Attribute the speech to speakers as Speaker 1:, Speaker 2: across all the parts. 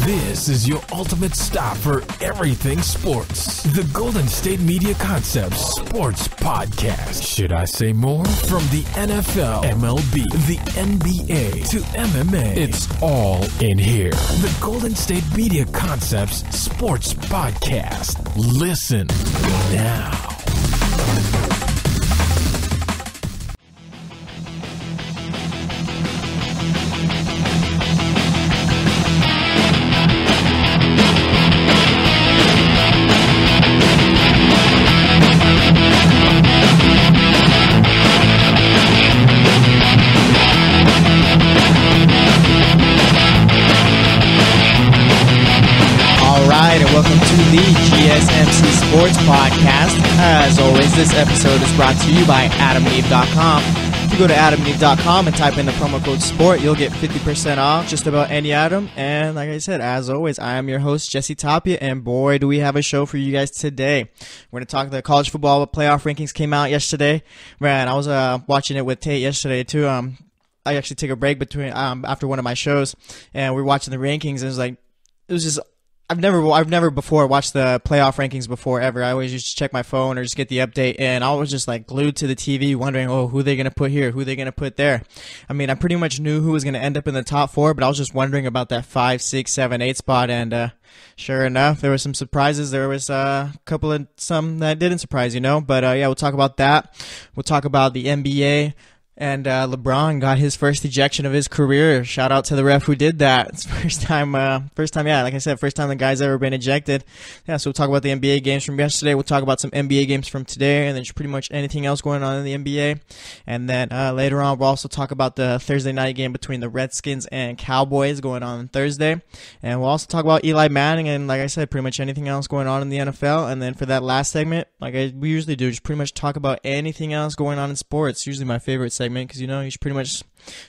Speaker 1: This is your ultimate stop for everything sports. The Golden State Media Concepts Sports Podcast. Should I say more? From the NFL, MLB, the NBA to MMA, it's all in here. The Golden State Media Concepts Sports Podcast. Listen now.
Speaker 2: Welcome to the GSMC Sports Podcast. As always, this episode is brought to you by AdamandEve.com. If you go to AdamandEve.com and type in the promo code SPORT, you'll get 50% off just about any item. And like I said, as always, I am your host, Jesse Tapia, and boy, do we have a show for you guys today. We're going to talk the college football playoff rankings came out yesterday. Man, I was watching it with Tate yesterday, too. I actually took a break between after one of my shows, and we were watching the rankings, and it was just I've never before watched the playoff rankings before ever. I always used to check my phone or just get the update, and I was just like glued to the TV wondering, who they going to put here? Who they going to put there? I mean, I pretty much knew who was going to end up in the top four, but I was just wondering about that 5, 6, 7, 8 spot, and sure enough, there were some surprises. There was a couple of some that didn't surprise, but yeah, we'll talk about that. We'll talk about the NBA. And LeBron got his first ejection of his career. Shout out to the ref who did that. It's first time, yeah, like I said, first time the guy's ever been ejected. Yeah, so we'll talk about the NBA games from yesterday. We'll talk about some NBA games from today, and then pretty much anything else going on in the NBA. And then later on, we'll also talk about the Thursday night game between the Redskins and Cowboys going on Thursday. And we'll also talk about Eli Manning and, like I said, pretty much anything else going on in the NFL. And then for that last segment, like we usually do, just pretty much talk about anything else going on in sports. It's usually my favorite segment because you should pretty much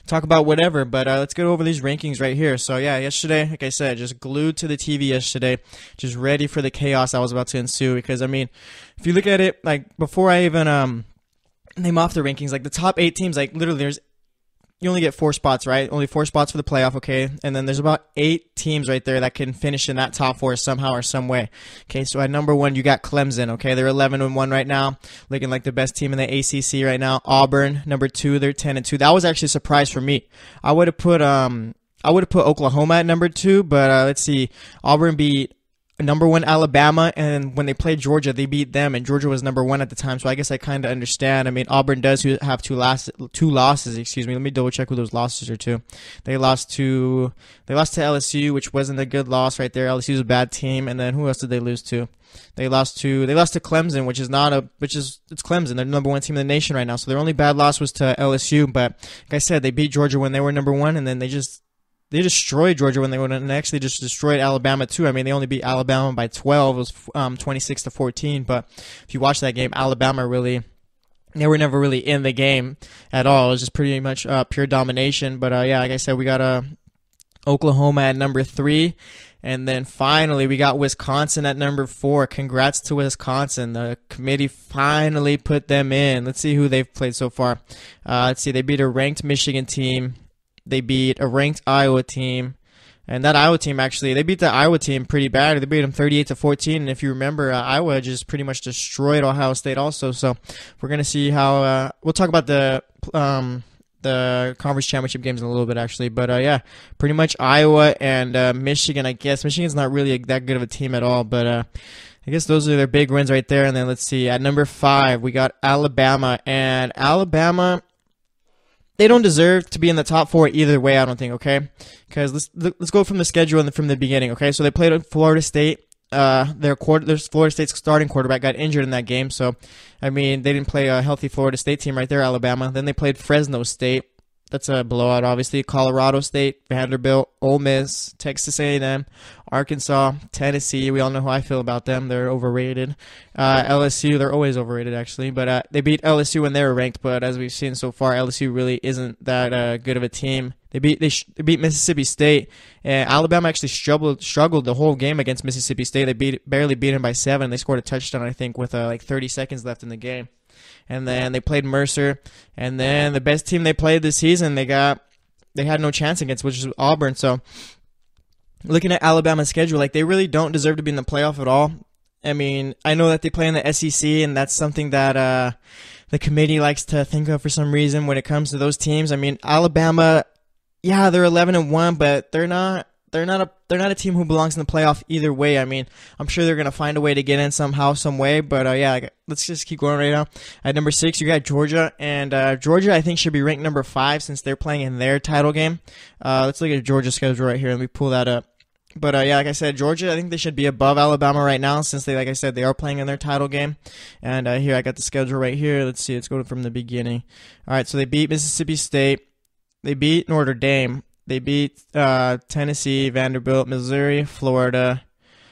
Speaker 2: talk about whatever, but let's get over these rankings right here. So yeah, yesterday, like I said, just glued to the TV yesterday, just ready for the chaos that was about to ensue, because I mean, if you look at it, like before I even name off the rankings, like the top 8 teams, like literally you only get 4 spots, right? Only 4 spots for the playoff, okay? And then there's about 8 teams right there that can finish in that top 4 somehow or some way. Okay, so at number 1, you got Clemson, okay? They're 11-1 right now, looking like the best team in the ACC right now. Auburn, number 2, they're 10-2. That was actually a surprise for me. I would have put Oklahoma at number 2, but let's see. Auburn beat number 1 Alabama, and when they played Georgia, they beat them, and Georgia was number 1 at the time, so I guess I kind of understand. I mean, Auburn does have two losses, excuse me. Let me double check who those losses are to. They lost to LSU, which wasn't a good loss right there. LSU's a bad team, and then who else did they lose to? They lost to Clemson, it's Clemson. They're the number 1 team in the nation right now, so their only bad loss was to LSU, but like I said, they beat Georgia when they were number 1, and then they destroyed Georgia when they went, and actually just destroyed Alabama too. I mean, they only beat Alabama by 12. It was 26-14. But if you watch that game, Alabama they were never really in the game at all. It was just pretty much pure domination. But yeah, like I said, we got Oklahoma at number 3. And then finally, we got Wisconsin at number 4. Congrats to Wisconsin. The committee finally put them in. Let's see who they've played so far. Let's see. They beat a ranked Michigan team. They beat a ranked Iowa team, and that Iowa team they beat the Iowa team pretty bad. They beat them 38-14, and if you remember, Iowa just pretty much destroyed Ohio State also. So we're gonna see how we'll talk about the conference championship games in a little bit actually, but yeah, pretty much Iowa and Michigan. I guess Michigan's not really that good of a team at all, but I guess those are their big wins right there. And then let's see, at number 5 we got Alabama, and Alabama, they don't deserve to be in the top 4 either way, I don't think, okay? Because let's go from the schedule and from the beginning, okay? So they played Florida State. Their Florida State's starting quarterback got injured in that game, so, I mean, they didn't play a healthy Florida State team right there, Alabama. Then they played Fresno State. That's a blowout, obviously. Colorado State, Vanderbilt, Ole Miss, Texas A&M, Arkansas, Tennessee. We all know how I feel about them. They're overrated. LSU, they're always overrated, actually. But they beat LSU when they were ranked. But as we've seen so far, LSU really isn't that good of a team. They beat Mississippi State, and Alabama actually struggled the whole game against Mississippi State. They barely beat them by 7. They scored a touchdown, I think, with like 30 seconds left in the game. And then they played Mercer, and then the best team they played this season, they had no chance against, which is Auburn. So looking at Alabama's schedule, like, they really don't deserve to be in the playoff at all. I mean, I know that they play in the SEC, and that's something that the committee likes to think of for some reason when it comes to those teams. I mean, Alabama, yeah, they're 11-1, but they're not a team who belongs in the playoff either way. I mean, I'm sure they're gonna find a way to get in somehow, some way. But yeah, let's just keep going right now. At number 6, you got Georgia, and Georgia I think should be ranked number 5 since they're playing in their title game. Let's look at Georgia's schedule right here. Let me pull that up. But yeah, like I said, Georgia, I think they should be above Alabama right now since they, like I said, they are playing in their title game. And here I got the schedule right here. Let's see, let's go from the beginning. All right, so they beat Mississippi State, they beat Notre Dame, they beat Tennessee, Vanderbilt, Missouri, Florida,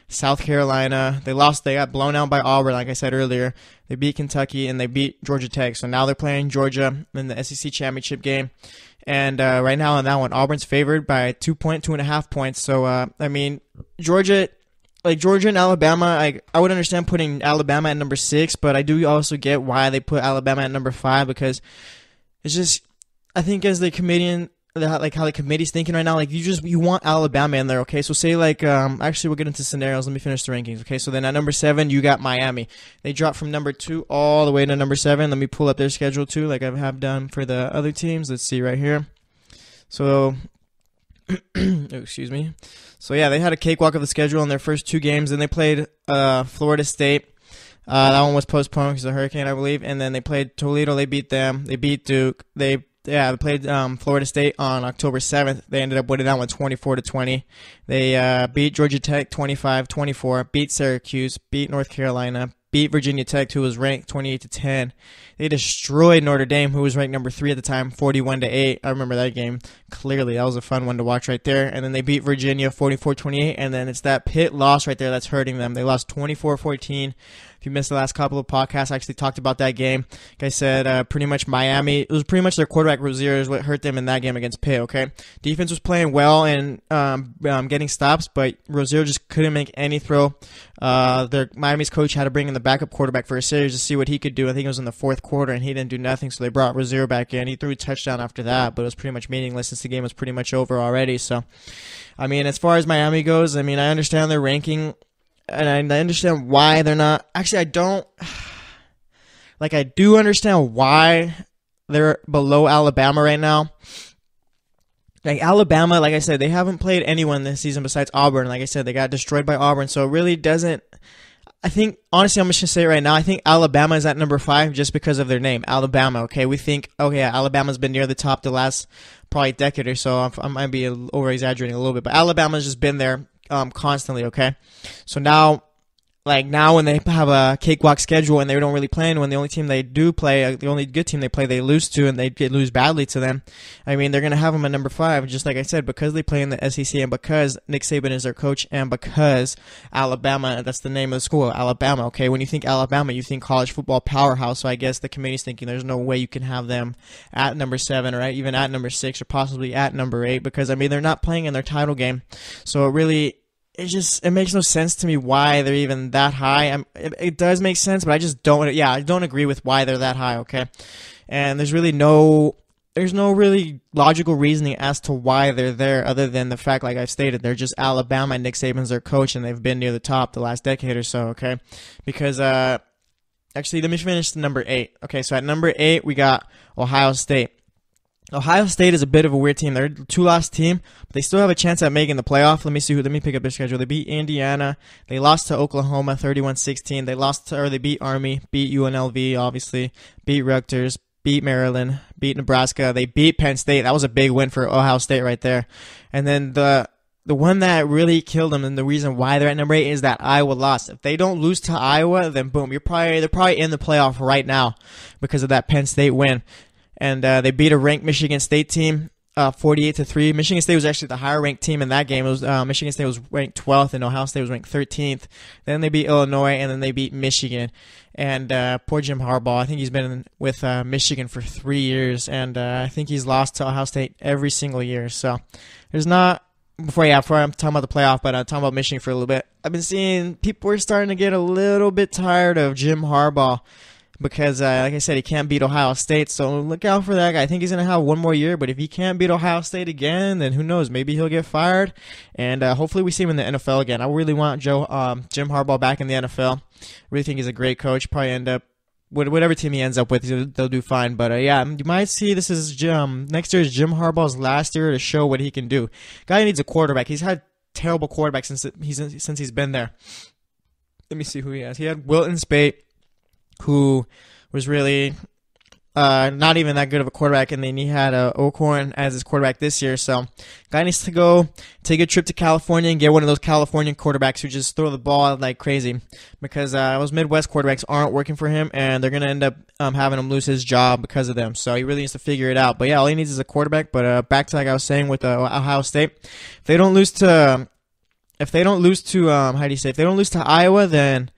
Speaker 2: South Carolina. They got blown out by Auburn, like I said earlier. They beat Kentucky, and they beat Georgia Tech. So now they're playing Georgia in the SEC championship game. And right now on that one, Auburn's favored by 2.5 points. So, I mean, Georgia and Alabama, I would understand putting Alabama at number 6, but I do also get why they put Alabama at number 5, because it's just, I think as the committee, like how the committee's thinking right now, like you want Alabama in there, okay? So say like, actually we'll get into scenarios. Let me finish the rankings, okay? So then at number 7, you got Miami. They dropped from number 2 all the way to number 7. Let me pull up their schedule too, like I have done for the other teams. Let's see right here. So, excuse me. So yeah, they had a cakewalk of the schedule in their first 2 games. Then they played Florida State. That one was postponed because of the hurricane, I believe. And then they played Toledo. They beat them. They beat Duke. They played Florida State on October 7th. They ended up winning that one 24-20. They beat Georgia Tech 25-24, beat Syracuse, beat North Carolina, beat Virginia Tech, who was ranked 28-10. They destroyed Notre Dame, who was ranked number 3 at the time, 41-8. I remember that game clearly. That was a fun one to watch right there. And then they beat Virginia 44-28, and then it's that Pitt loss right there that's hurting them. They lost 24-14. If you missed the last couple of podcasts, I actually talked about that game. Like I said, pretty much Miami, it was pretty much their quarterback, Rozier, is what hurt them in that game against Pitt, okay? Defense was playing well and getting stops, but Rozier just couldn't make any throw. Miami's coach had to bring in the backup quarterback for a series to see what he could do. I think it was in the 4th quarter, and he didn't do nothing, so they brought Rozier back in. He threw a touchdown after that, but it was pretty much meaningless since the game was pretty much over already. So, I mean, as far as Miami goes, I mean, I understand their ranking, and I understand why they're not. Actually, I don't. Like, I do understand why they're below Alabama right now. Like, Alabama, like I said, they haven't played anyone this season besides Auburn. Like I said, they got destroyed by Auburn, so it really doesn't. I think, honestly, I'm just going to say it right now, I think Alabama is at number 5 just because of their name, Alabama, okay? We think, okay, Alabama's been near the top the last probably decade or so. I might be over-exaggerating a little bit, but Alabama's just been there constantly, okay? So now when they have a cakewalk schedule and they don't really play, and when the only team they do play, the only good team they play, they lose to, and they lose badly to them. I mean, they're going to have them at number 5, just like I said, because they play in the SEC and because Nick Saban is their coach and because Alabama, that's the name of the school, Alabama, okay? When you think Alabama, you think college football powerhouse, so I guess the committee's thinking there's no way you can have them at number 7 or even at number 6 or possibly at number 8 because, I mean, they're not playing in their title game. So it makes no sense to me why they're even that high. It does make sense, but I just don't. Yeah, I don't agree with why they're that high. Okay, and there's no really logical reasoning as to why they're there, other than the fact, like I've stated, they're just Alabama and Nick Saban's their coach, and they've been near the top the last decade or so. Okay, because actually, let me finish number 8. Okay, so at number 8 we got Ohio State. Ohio State is a bit of a weird team. They're a 2-loss team, but they still have a chance at making the playoff. Let me pick up their schedule. They beat Indiana. They lost to Oklahoma 31-16. They beat Army, beat UNLV, obviously, beat Rutgers, beat Maryland, beat Nebraska. They beat Penn State. That was a big win for Ohio State right there. And then the one that really killed them, and the reason why they're at number 8 is that Iowa lost. If they don't lose to Iowa, then boom, they're probably in the playoff right now because of that Penn State win. And they beat a ranked Michigan State team 48-3. Michigan State was actually the higher ranked team in that game. It was Michigan State was ranked 12th and Ohio State was ranked 13th. Then they beat Illinois and then they beat Michigan. And poor Jim Harbaugh, I think he's been with Michigan for 3 years, and I think he's lost to Ohio State every single year. So there's not. Before I'm talking about the playoff, but I'm talking about Michigan for a little bit. I've been seeing people are starting to get a little bit tired of Jim Harbaugh because, like I said, he can't beat Ohio State. So look out for that guy. I think he's going to have one more year, but if he can't beat Ohio State again, then who knows? Maybe he'll get fired, and hopefully we see him in the NFL again. I really want Jim Harbaugh back in the NFL. I really think he's a great coach. Probably end up, whatever team he ends up with, they'll do fine. But yeah, you might see this is next year is Jim Harbaugh's last year to show what he can do. Guy needs a quarterback. He's had terrible quarterback since he's been there. Let me see who he has. He had Wilton Spate, who was really not even that good of a quarterback, and then he had O'Corn as his quarterback this year. So, guy needs to go take a trip to California and get one of those Californian quarterbacks who just throw the ball like crazy, because those Midwest quarterbacks aren't working for him, and they're gonna end up having him lose his job because of them. So he really needs to figure it out. But yeah, all he needs is a quarterback. But back to like I was saying with Ohio State, if they don't lose to Iowa, then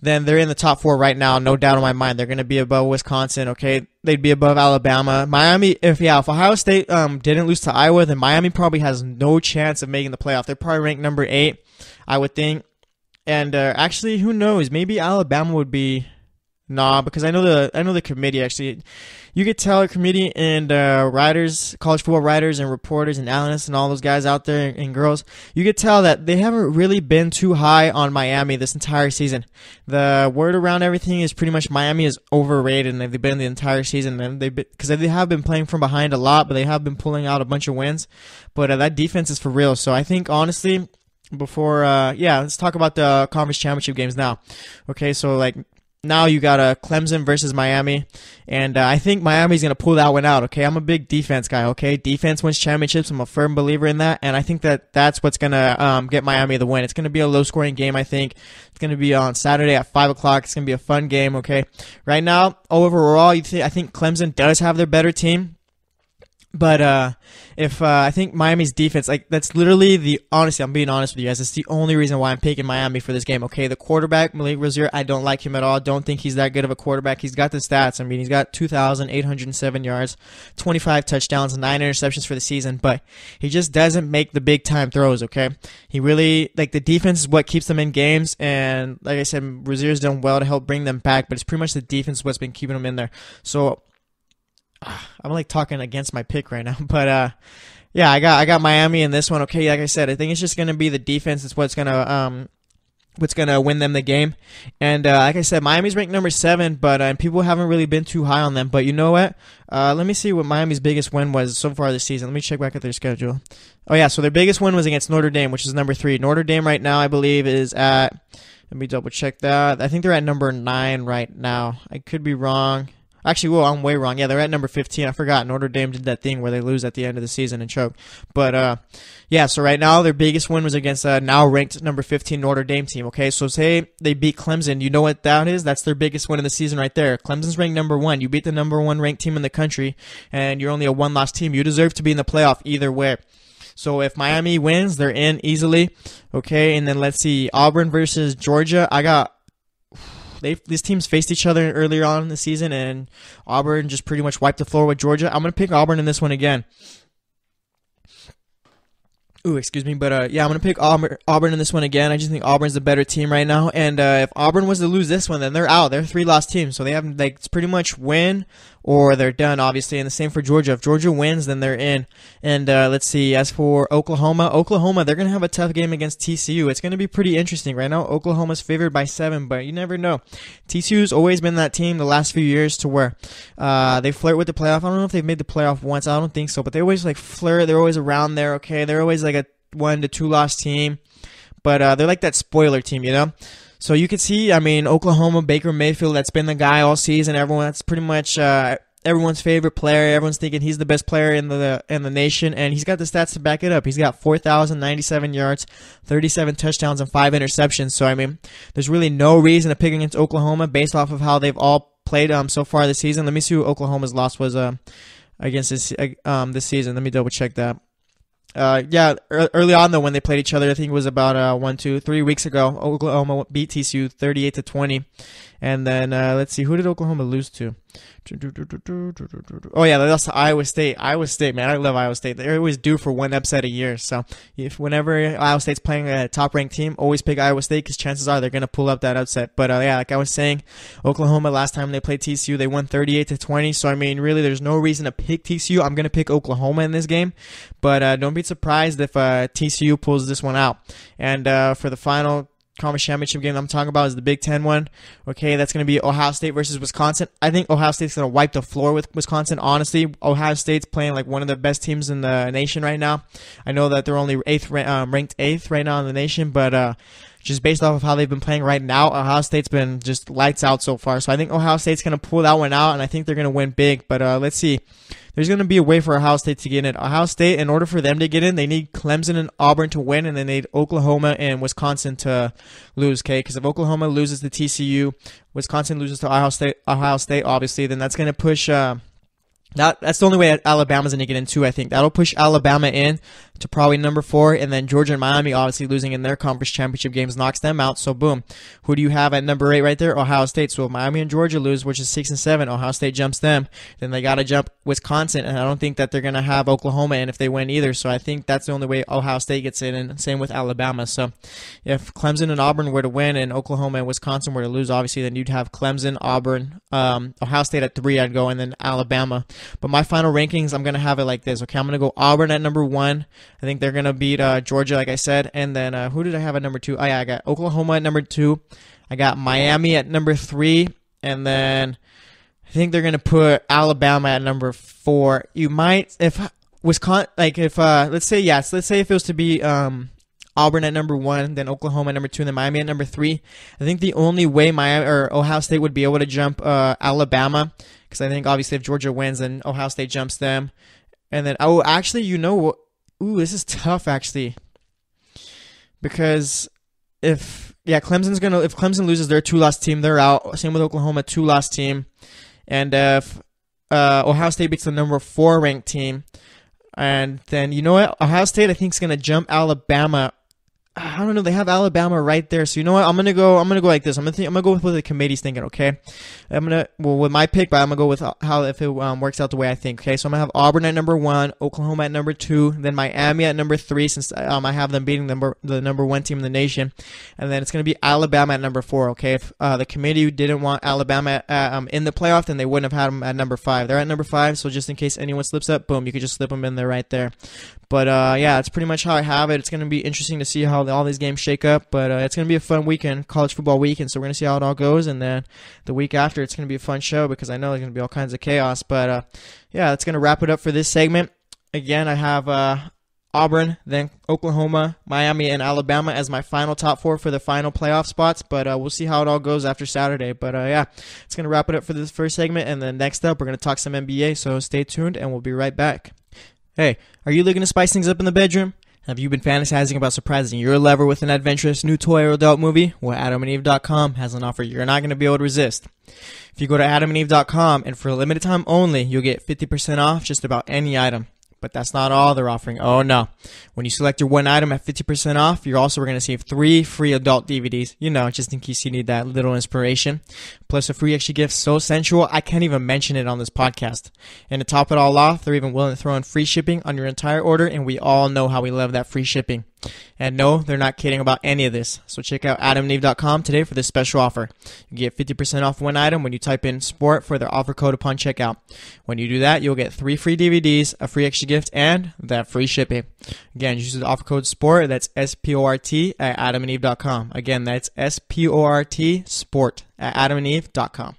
Speaker 2: they're in the top 4 right now, no doubt in my mind. They're going to be above Wisconsin, okay? They'd be above Alabama. Miami, if Ohio State didn't lose to Iowa, then Miami probably has no chance of making the playoff. They're probably ranked number 8, I would think. And actually, who knows? Maybe Alabama would be... Nah, because I know the committee, actually. You could tell a committee and writers, college football writers and reporters and analysts and all those guys out there and girls, you could tell that they haven't really been too high on Miami this entire season. The word around everything is pretty much Miami is overrated, and they've been the entire season. And because they have been playing from behind a lot, but they have been pulling out a bunch of wins. But that defense is for real. So I think, honestly, before, let's talk about the conference championship games now. Okay, so like, now you got Clemson versus Miami, and I think Miami's going to pull that one out, okay? I'm a big defense guy, okay? Defense wins championships. I'm a firm believer in that, and I think that's what's going to get Miami the win. It's going to be a low-scoring game, I think. It's going to be on Saturday at 5 o'clock. It's going to be a fun game, okay? Right now, overall, I think Clemson does have their better team. But I think Miami's defense, like, that's literally honestly, I'm being honest with you guys, it's the only reason why I'm picking Miami for this game, okay? The quarterback, Malik Rozier, I don't like him at all. Don't think he's that good of a quarterback. He's got the stats. I mean, he's got 2,807 yards, 25 touchdowns, 9 interceptions for the season, but he just doesn't make the big-time throws, okay? He really, like, the defense is what keeps them in games, and like I said, Rozier's done well to help bring them back, but it's pretty much the defense what's been keeping them in there. So, I'm like talking against my pick right now, but I got Miami in this one. Okay, like I said, I think it's just gonna be the defense that's what's gonna win them the game. And like I said, Miami's ranked number 7, but people haven't really been too high on them. But you know what? Let me see what Miami's biggest win was so far this season. Let me check back at their schedule. Oh yeah, so their biggest win was against Notre Dame, which is number 3. Notre Dame right now, I believe, is at. Let me double check that. I think they're at number 9 right now. I could be wrong. Actually, I'm way wrong. Yeah, they're at number 15. I forgot. Notre Dame did that thing where they lose at the end of the season and choke. But, so right now their biggest win was against now ranked number 15 Notre Dame team. Okay, so say they beat Clemson. You know what that is? That's their biggest win of the season right there. Clemson's ranked number 1. You beat the number 1 ranked team in the country, and you're only a 1-loss team. You deserve to be in the playoff either way. So if Miami wins, they're in easily. Okay, and then let's see. Auburn versus Georgia. These teams faced each other earlier on in the season, and Auburn just pretty much wiped the floor with Georgia. I'm going to pick Auburn in this one again. Ooh, excuse me, but I'm going to pick Auburn in this one again. I just think Auburn's the better team right now, and if Auburn was to lose this one, then they're out. They're a 3-loss team, so they have it's pretty much win or they're done, obviously, and the same for Georgia. If Georgia wins, then they're in. And let's see, as for Oklahoma, they're going to have a tough game against TCU. It's going to be pretty interesting. Right now, Oklahoma's favored by 7, but you never know. TCU's always been that team the last few years to where they flirt with the playoff. I don't know if they've made the playoff once. I don't think so, but they always flirt. They're always around there, okay? They're always like a 1 to 2 loss team, but they're like that spoiler team, you know? So you can see, Oklahoma, Baker Mayfield, that's been the guy all season. That's pretty much everyone's favorite player. Everyone's thinking he's the best player in the nation, and he's got the stats to back it up. He's got 4,097 yards, 37 touchdowns, and 5 interceptions. So, there's really no reason to pick against Oklahoma based off of how they've all played so far this season. Let me see who Oklahoma's loss was against this season. Let me double check that. Early on though, when they played each other, I think it was about 3 weeks ago. Oklahoma beat TCU 38-20, And then let's see, who did Oklahoma lose to? Oh yeah, they lost to Iowa State. Iowa State, man, I love Iowa State. They're always due for one upset a year. So whenever Iowa State's playing a top-ranked team, always pick Iowa State because chances are they're gonna pull up that upset. But yeah, like I was saying, Oklahoma last time they played TCU, they won 38-20. So I mean, really, there's no reason to pick TCU. I'm gonna pick Oklahoma in this game, but don't be surprised if TCU pulls this one out. And for the final conference championship game I'm talking about is the Big Ten one. Okay, that's going to be Ohio State versus Wisconsin. I think Ohio State's going to wipe the floor with Wisconsin. Honestly, Ohio State's playing like one of the best teams in the nation right now. I know that they're only ranked 8th right now in the nation, but just based off of how they've been playing right now, Ohio State's been just lights out so far. So I think Ohio State's going to pull that one out, and I think they're going to win big. But let's see. There's going to be a way for Ohio State to get in. Ohio State, in order for them to get in, they need Clemson and Auburn to win, and then they need Oklahoma and Wisconsin to lose, okay? Because if Oklahoma loses to TCU, Wisconsin loses to Ohio State, obviously, then that's going to push that's the only way Alabama's going to get in too, I think. That'll push Alabama in to probably number 4, and then Georgia and Miami obviously losing in their conference championship games knocks them out. So boom, who do you have at number 8 right there? Ohio State. So if Miami and Georgia lose, which is 6 and 7, Ohio State jumps them. Then they got to jump Wisconsin, and I don't think that they're going to have Oklahoma in if they win either. So I think that's the only way Ohio State gets in, and same with Alabama. So if Clemson and Auburn were to win and Oklahoma and Wisconsin were to lose, obviously then you'd have Clemson, Auburn, Ohio State at 3 I'd go, and then Alabama. But my final rankings, I'm going to have it like this. Okay, I'm going to go Auburn at number 1. I think they're going to beat Georgia, like I said. And then who did I have at number 2? Oh, yeah, I got Oklahoma at number 2. I got Miami at number 3. And then I think they're going to put Alabama at number 4. You might, if Wisconsin, like if, let's say if it was to be Auburn at number 1, then Oklahoma at number 2, and then Miami at number 3. I think the only way Miami or Ohio State would be able to jump Alabama, because I think obviously if Georgia wins, then Ohio State jumps them. And then, oh, actually, you know what? Ooh, this is tough, actually. Because if Clemson loses their 2-loss team, they're out. Same with Oklahoma, 2-loss team. And if Ohio State beats the number 4 ranked team, and then, you know what? Ohio State, I think, is going to jump Alabama. I don't know. They have Alabama right there. So you know what? I'm gonna go like this. I'm gonna go with what the committee's thinking. Okay. With my pick, but I'm gonna go with how if it works out the way I think. Okay. So I'm gonna have Auburn at number 1, Oklahoma at number 2, then Miami at number 3, since I have them beating the number 1 team in the nation, and then it's gonna be Alabama at number 4. Okay. If the committee didn't want Alabama in the playoff, then they wouldn't have had them at number 5. They're at number 5. So just in case anyone slips up, boom, you could just slip them in there right there. But yeah, that's pretty much how I have it. It's gonna be interesting to see how all these games shake up, but it's going to be a fun weekend, college football weekend, so we're going to see how it all goes, and then the week after it's going to be a fun show because I know there's going to be all kinds of chaos. But yeah, that's going to wrap it up for this segment. Again, I have Auburn, then Oklahoma, Miami, and Alabama as my final top 4 for the final playoff spots, but we'll see how it all goes after Saturday. But yeah, it's going to wrap it up for this first segment, and then next up we're going to talk some NBA, so stay tuned and we'll be right back. Hey, are you looking to spice things up in the bedroom? Have you been fantasizing about surprising your lover with an adventurous new toy or adult movie? Well, AdamandEve.com has an offer you're not going to be able to resist. If you go to AdamandEve.com, and for a limited time only, you'll get 50% off just about any item. But that's not all they're offering. Oh, no. When you select your one item at 50% off, you're also going to receive 3 free adult DVDs, you know, just in case you need that little inspiration. Plus a free extra gift so sensual, I can't even mention it on this podcast. And to top it all off, they're even willing to throw in free shipping on your entire order, and we all know how we love that free shipping. And no, they're not kidding about any of this. So check out AdamandEve.com today for this special offer. You get 50% off one item when you type in SPORT for their offer code upon checkout. When you do that, you'll get 3 free DVDs, a free extra gift, and that free shipping. Again, use the offer code SPORT, that's SPORT at AdamandEve.com. Again, that's SPORT, SPORT at AdamandEve.com.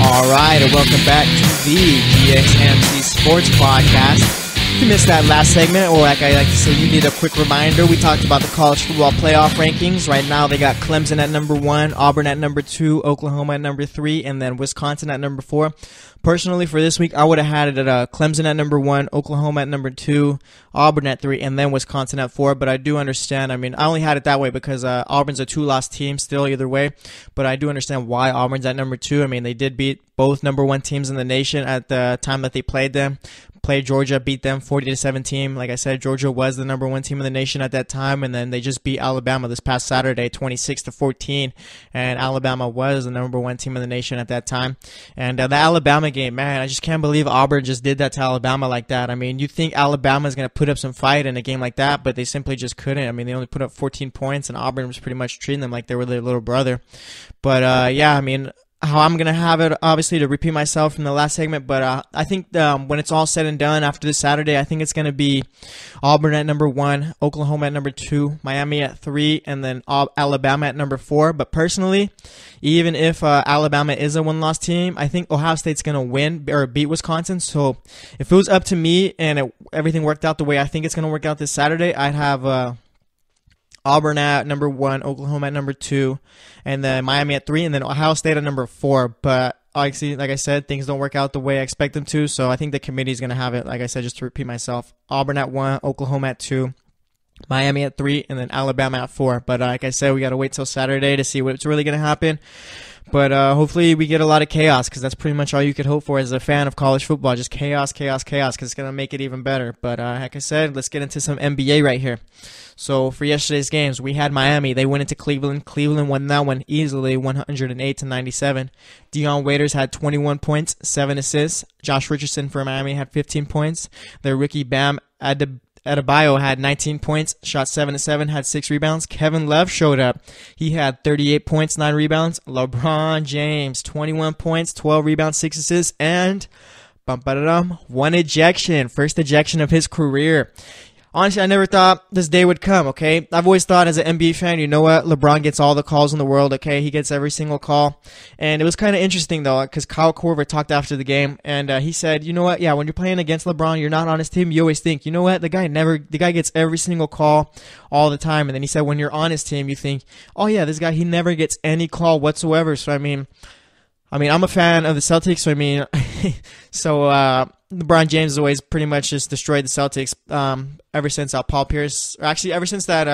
Speaker 2: All right, and welcome back to the GSMC Sports Podcast. If you missed that last segment, or like I like to say, you need a quick reminder, we talked about the college football playoff rankings. Right now, they got Clemson at number 1, Auburn at number 2, Oklahoma at number 3, and then Wisconsin at number 4. Personally, for this week, I would have had it at Clemson at number 1, Oklahoma at number 2, Auburn at 3, and then Wisconsin at 4. But I do understand. I mean, I only had it that way because Auburn's a 2-loss team still either way. But I do understand why Auburn's at number 2. I mean, they did beat both number 1 teams in the nation at the time that they played them. Played Georgia, beat them 40-17. Like I said, Georgia was the number 1 team in the nation at that time, and then they just beat Alabama this past Saturday, 26-14. And Alabama was the number 1 team in the nation at that time. And the Alabama game, man, I just can't believe Auburn just did that to Alabama like that. I mean, you think Alabama is going to put up some fight in a game like that, but they simply just couldn't. I mean, they only put up 14 points, and Auburn was pretty much treating them like they were their little brother. But yeah, I mean, how I'm going to have it, obviously, to repeat myself from the last segment, but I think when it's all said and done after this Saturday, I think it's going to be Auburn at number 1, Oklahoma at number 2, Miami at 3, and then Alabama at number 4. But personally, even if Alabama is a 1-loss team, I think Ohio State's going to win or beat Wisconsin. So if it was up to me and everything worked out the way I think it's going to work out this Saturday, I'd have Auburn at number 1, Oklahoma at number 2, and then Miami at 3, and then Ohio State at number 4. But like I said, things don't work out the way I expect them to, so I think the committee is going to have it, like I said, just to repeat myself, Auburn at 1, Oklahoma at 2, Miami at 3, and then Alabama at 4. But like I said, we got to wait till Saturday to see what's really going to happen. But hopefully we get a lot of chaos, because that's pretty much all you could hope for as a fan of college football. Just chaos, chaos, chaos, because it's going to make it even better. But like I said, let's get into some NBA right here. So for yesterday's games, we had Miami. They went into Cleveland. Cleveland won that one easily, 108-97. Dion Waiters had 21 points, 7 assists. Josh Richardson for Miami had 15 points. Their rookie Bam Adebayo had 19 points, shot 7-7, had 6 rebounds. Kevin Love showed up. He had 38 points, 9 rebounds. LeBron James, 21 points, 12 rebounds, 6 assists, and 1 ejection. First ejection of his career. Honestly, I never thought this day would come, okay? I've always thought as an NBA fan, you know what? LeBron gets all the calls in the world, okay? He gets every single call. And it was kind of interesting, though, because Kyle Korver talked after the game, and he said, you know what? Yeah, when you're playing against LeBron, you're not on his team, you always think, you know what? The guy gets every single call all the time. And then he said, when you're on his team, you think, oh, yeah, this guy, he never gets any call whatsoever. So, I mean, I'm a fan of the Celtics, so I mean, LeBron James has always pretty much just destroyed the Celtics ever since Paul Pierce, or actually ever since that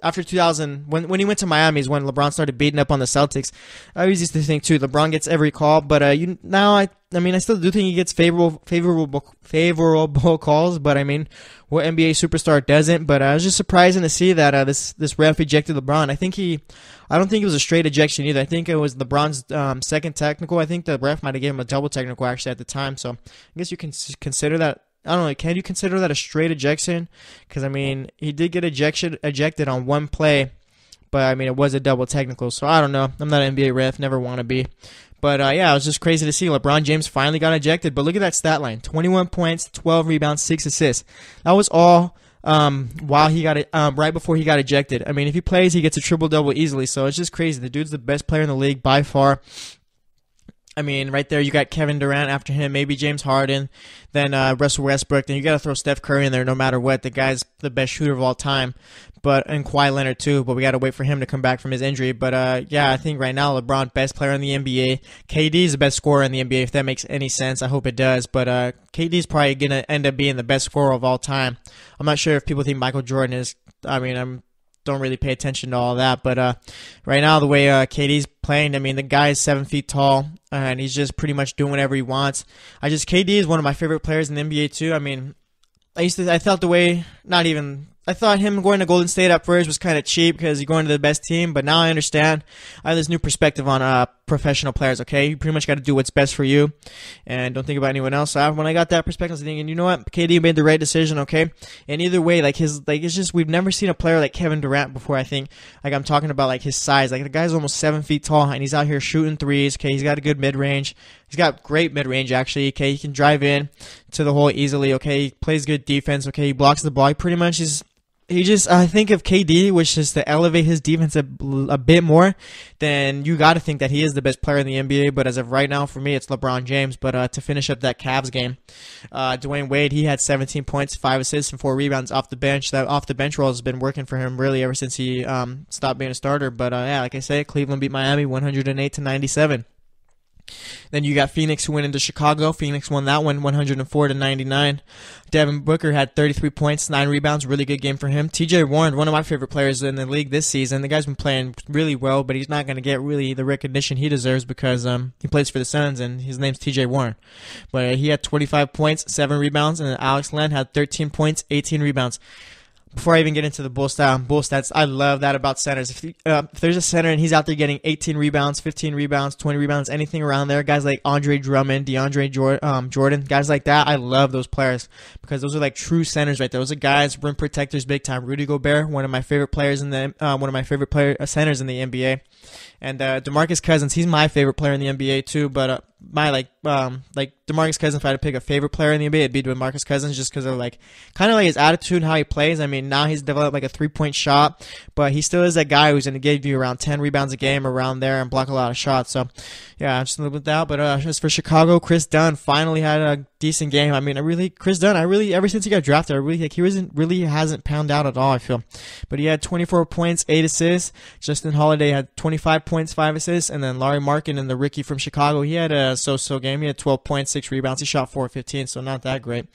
Speaker 2: after 2000, when he went to Miami is when LeBron started beating up on the Celtics. I always used to think too, LeBron gets every call, but I still do think he gets favorable calls, but I mean, what NBA superstar doesn't? But I was just surprising to see that this ref ejected LeBron. I don't think it was a straight ejection either. I think it was LeBron's second technical. I think the ref might have given him a double technical actually at the time. So I guess you can consider that. I don't know. Can you consider that a straight ejection? Because I mean, he did get ejected on one play, but I mean, it was a double technical. So I don't know. I'm not an NBA ref. Never want to be. But yeah, it was just crazy to see. LeBron James finally got ejected. But look at that stat line: 21 points, 12 rebounds, 6 assists. That was all while he got it right before he got ejected. I mean, if he plays, he gets a triple-double easily. So it's just crazy. The dude's the best player in the league by far. I mean, right there, you got Kevin Durant after him, maybe James Harden, then Russell Westbrook. Then you got to throw Steph Curry in there no matter what. The guy's the best shooter of all time. And Kawhi Leonard too, but we got to wait for him to come back from his injury. But yeah, I think right now LeBron, best player in the NBA. KD is the best scorer in the NBA, if that makes any sense. I hope it does. But KD is probably going to end up being the best scorer of all time. I'm not sure if people think Michael Jordan is. I mean, don't really pay attention to all that, but right now the way KD's playing, I mean, the guy is 7 feet tall and he's just pretty much doing whatever he wants. KD is one of my favorite players in the NBA too. I mean, I thought him going to Golden State at first was kind of cheap because you're going to the best team, but now I understand. I have this new perspective on professional players, okay? You pretty much got to do what's best for you and don't think about anyone else. So when I got that perspective, I was thinking, you know what? KD made the right decision, okay? And either way, it's just, we've never seen a player like Kevin Durant before, I think. I'm talking about his size. The guy's almost 7 feet tall and he's out here shooting threes, okay? He's got a good mid-range. He's got great mid-range, actually, okay? He can drive in to the hole easily, okay? He plays good defense, okay? He blocks the ball. He pretty much is I think if KD was just to elevate his defense a bit more, then you got to think that he is the best player in the NBA. But as of right now, for me, it's LeBron James. But to finish up that Cavs game, Dwayne Wade, he had 17 points, 5 assists, and 4 rebounds off the bench. That off the bench role has been working for him really ever since he stopped being a starter. But yeah, like I said, Cleveland beat Miami 108-97. Then you got Phoenix who went into Chicago. Phoenix won that one 104-99. Devin Booker had 33 points, 9 rebounds. Really good game for him. TJ Warren, one of my favorite players in the league this season. The guy's been playing really well, but he's not going to get really the recognition he deserves because he plays for the Suns, and his name's TJ Warren. But he had 25 points, 7 rebounds, and Alex Len had 13 points, 18 rebounds. Before I even get into the bull stats, I love that about centers. If there's a center and he's out there getting 18 rebounds, 15 rebounds, 20 rebounds, anything around there, guys like Andre Drummond, DeAndre Jordan, guys like that, I love those players because those are like true centers right there. Those are guys, rim protectors, big time. Rudy Gobert, one of my favorite players centers in the NBA. And DeMarcus Cousins, he's my favorite player in the NBA too. But my DeMarcus Cousins, if I had to pick a favorite player in the NBA, it'd be DeMarcus Cousins, just because of kind of his attitude and how he plays. I mean, now he's developed a 3-point shot, but he still is that guy who's going to give you around 10 rebounds a game around there and block a lot of shots. So yeah, just a little bit of that. But as for Chicago, Chris Dunn finally had a decent game. I mean, Chris Dunn, ever since he got drafted, he hasn't panned out at all, I feel. But he had 24 points, 8 assists. Justin Holiday had 25 points, 5 assists, and then Larry Markkinen, the rookie from Chicago, he had a so-so game. He had 12 points, 6 rebounds. He shot 4 of 15, so not that great.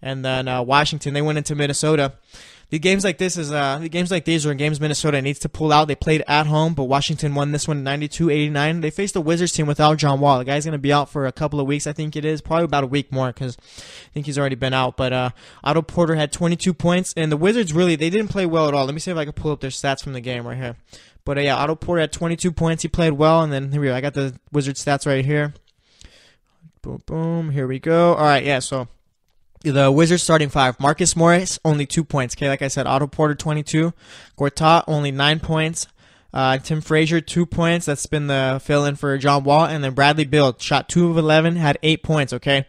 Speaker 2: And then Washington, they went into Minnesota. Games like these are games Minnesota needs to pull out. They played at home, but Washington won this one 92-89. They faced the Wizards team without John Wall. The guy's going to be out for a couple of weeks, I think it is. Probably about a week more because I think he's already been out. But Otto Porter had 22 points, and the Wizards they didn't play well at all. Let me see if I can pull up their stats from the game right here. But yeah, Otto Porter had 22 points. He played well, and then here we go. I got the Wizards stats right here. Boom, boom. Here we go. All right, yeah, so the Wizards starting 5. Marcus Morris, only 2 points. Okay, like I said, Otto Porter, 22. Gortat, only 9 points. Tim Frazier, 2 points. That's been the fill-in for John Wall. And then Bradley Beal, shot 2 of 11, had 8 points, okay?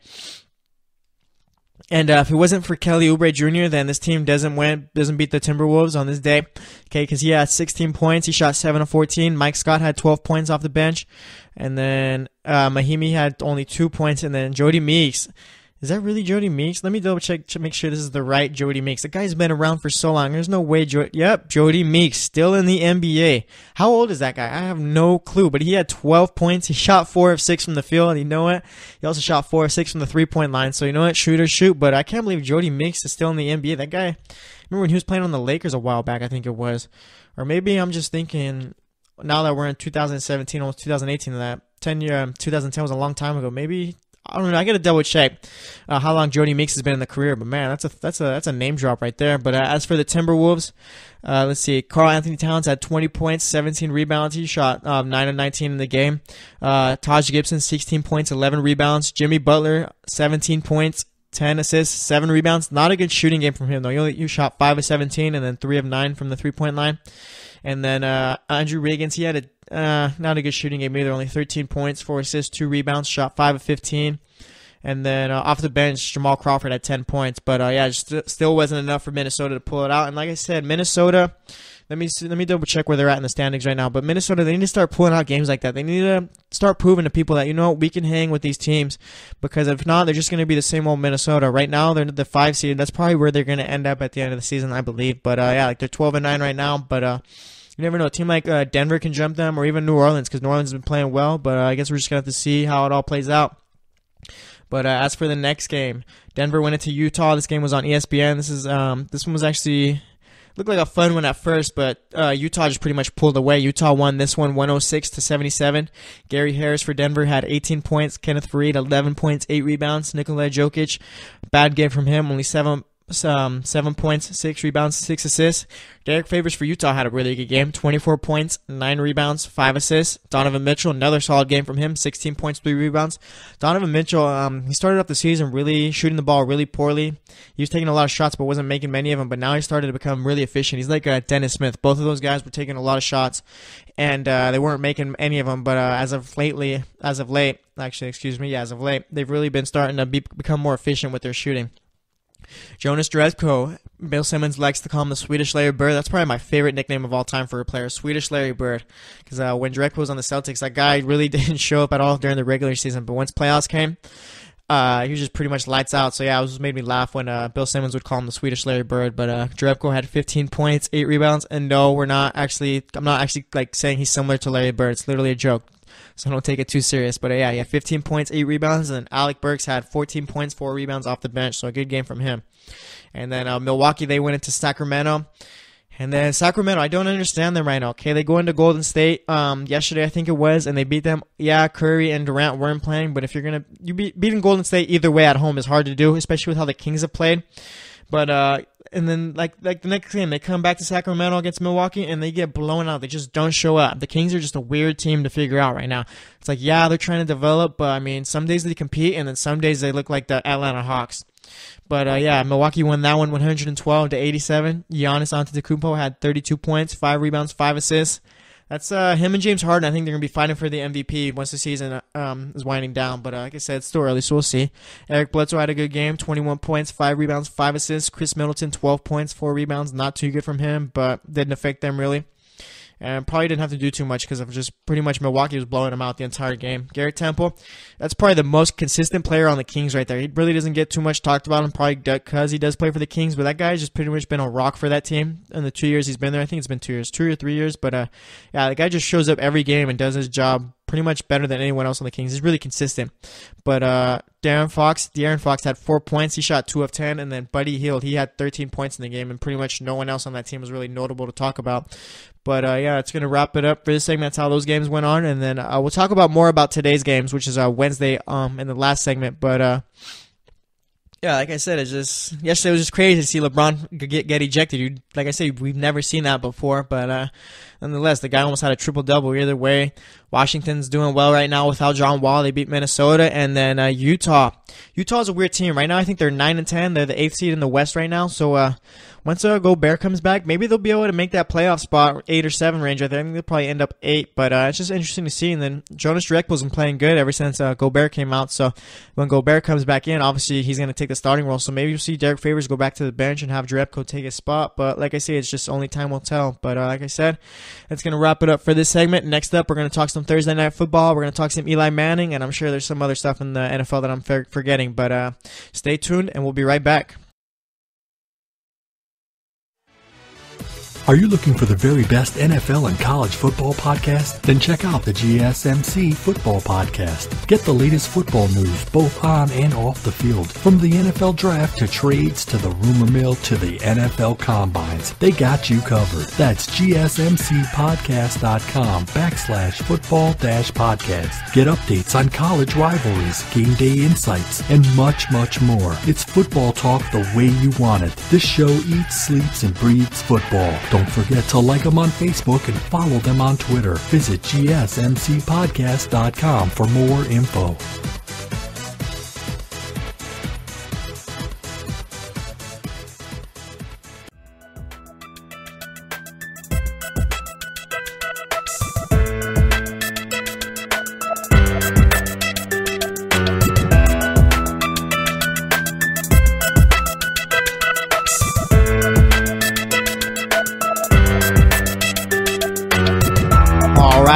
Speaker 2: And if it wasn't for Kelly Oubre Jr., then this team doesn't beat the Timberwolves on this day, okay? Because he had 16 points, he shot 7 of 14. Mike Scott had 12 points off the bench, and then Mahimi had only 2 points, and then Jody Meeks. Is that really Jody Meeks? Let me double check to make sure this is the right Jody Meeks. The guy's been around for so long. There's no way. Jody Meeks, still in the NBA. How old is that guy? I have no clue. But he had 12 points. He shot 4 of 6 from the field. And you know what? He also shot 4 of 6 from the 3-point line. So you know what? Shoot. But I can't believe Jody Meeks is still in the NBA. That guy, remember when he was playing on the Lakers a while back, I think it was. Or maybe I'm just thinking, now that we're in 2017, almost 2018, that 2010 was a long time ago. Maybe, I don't know. I got to double check how long Jody Meeks has been in the career, but man, that's a name drop right there. But as for the Timberwolves, let's see. Karl Anthony Towns had 20 points, 17 rebounds. He shot 9 of 19 in the game. Taj Gibson, 16 points, 11 rebounds. Jimmy Butler, 17 points, 10 assists, 7 rebounds. Not a good shooting game from him though. He shot 5 of 17 and then 3 of 9 from the 3-point line. And then Andrew Wiggins, he had not a good shooting game either. Only 13 points, 4 assists, 2 rebounds, shot 5 of 15. And then off the bench, Jamal Crawford had 10 points. But yeah, still wasn't enough for Minnesota to pull it out. And like I said, Minnesota, let me double check where they're at in the standings right now. But Minnesota, they need to start pulling out games like that. They need to start proving to people that, you know, we can hang with these teams. Because if not, they're just going to be the same old Minnesota. Right now, they're the 5 seed. That's probably where they're going to end up at the end of the season, I believe. But yeah, they're 12-9 right now. But you never know. A team like Denver can jump them, or even New Orleans, because New Orleans has been playing well. But I guess we're just going to have to see how it all plays out. But as for the next game, Denver went into Utah. This game was on ESPN. This one was actually looked like a fun one at first, but Utah just pretty much pulled away. Utah won this one 106-77. Gary Harris for Denver had 18 points. Kenneth Faried 11 points, 8 rebounds. Nikola Jokic, bad game from him, only 7 points, 6 rebounds, 6 assists. Derek Favors for Utah had a really good game, 24 points, 9 rebounds, 5 assists. Donovan Mitchell, another solid game from him, 16 points, 3 rebounds. Donovan Mitchell, he started off the season really shooting the ball really poorly. He was taking a lot of shots but wasn't making many of them, but now he started to become really efficient. He's like Dennis Smith. Both of those guys were taking a lot of shots, and they weren't making any of them, but as of late, they've really been starting to become more efficient with their shooting. Jonas Jerebko. Bill Simmons likes to call him the Swedish Larry Bird. That's probably my favorite nickname of all time for a player, Swedish Larry Bird. Because when Jerebko was on the Celtics, that guy really didn't show up at all during the regular season. But once playoffs came, he was just pretty much lights out. So yeah, it just made me laugh when Bill Simmons would call him the Swedish Larry Bird. But Jerebko had 15 points, 8 rebounds, and no, I'm not actually like saying he's similar to Larry Bird. It's literally a joke, so don't take it too serious. But yeah, he had 15 points, 8 rebounds, and Alec Burks had 14 points, 4 rebounds off the bench. So a good game from him. And then Milwaukee, they went into Sacramento. And then Sacramento, I don't understand them right now. Okay, they go into Golden State yesterday, I think it was, and they beat them. Yeah, Curry and Durant weren't playing, but if you're gonna beating Golden State either way at home is hard to do, especially with how the Kings have played. But and then like the next game, they come back to Sacramento against Milwaukee and they get blown out. They just don't show up. The Kings are just a weird team to figure out right now. It's like, yeah, they're trying to develop, but I mean, some days they compete and then some days they look like the Atlanta Hawks. But yeah, Milwaukee won that one 112-87. Giannis Antetokounmpo had 32 points, 5 rebounds, 5 assists. That's him and James Harden. I think they're going to be fighting for the MVP once the season is winding down. But like I said, it's still early, so we'll see. Eric Bledsoe had a good game, 21 points, 5 rebounds, 5 assists. Chris Middleton, 12 points, 4 rebounds. Not too good from him, but didn't affect them really. And probably didn't have to do too much because of just pretty much Milwaukee was blowing him out the entire game. Garrett Temple, that's probably the most consistent player on the Kings right there. He really doesn't get too much talked about him, probably because he does play for the Kings, but that guy's just pretty much been a rock for that team in the 2 years he's been there. I think it's been 2 years, 2 or 3 years, but yeah, the guy just shows up every game and does his job pretty much better than anyone else on the Kings. He's really consistent. But De'Aaron Fox had 4 points. He shot 2 of 10. And then Buddy Hield, he had 13 points in the game. And pretty much no one else on that team was really notable to talk about. But yeah, it's going to wrap it up for this segment. That's how those games went on. And then we'll talk about more about today's games, which is Wednesday in the last segment. But yeah, like I said, yesterday was just crazy to see LeBron get ejected. Like I said, we've never seen that before. But nonetheless, the guy almost had a triple-double either way. Washington's doing well right now without John Wall. They beat Minnesota. And then Utah. Utah's a weird team. Right now, I think they're 9-10. They're the 8th seed in the West right now. So once Gobert comes back, maybe they'll be able to make that playoff spot 8 or 7 range. I think they'll probably end up 8. But it's just interesting to see. And then Jonas Jerebko's been playing good ever since Gobert came out. So when Gobert comes back in, obviously he's going to take the starting role. So maybe you'll see Derek Favors go back to the bench and have Jerebko take his spot. But like I say, it's just only time will tell. But like I said, that's going to wrap it up for this segment. Next up, we're going to talk some Thursday Night Football. We're going to talk some Eli Manning, and I'm sure there's some other stuff in the NFL that I'm forgetting. But stay tuned, and we'll be right back.
Speaker 3: Are you looking for the very best NFL and college football podcast? Then check out the GSMC Football Podcast. Get the latest football news both on and off the field. From the NFL Draft to trades to the rumor mill to the NFL Combines, they got you covered. That's GSMCpodcast.com/football-podcast. Get updates on college rivalries, game day insights, and much, much more. It's football talk the way you want it. This show eats, sleeps, and breathes football. Don't forget to like them on Facebook and follow them on Twitter. Visit GSMCpodcast.com for more info.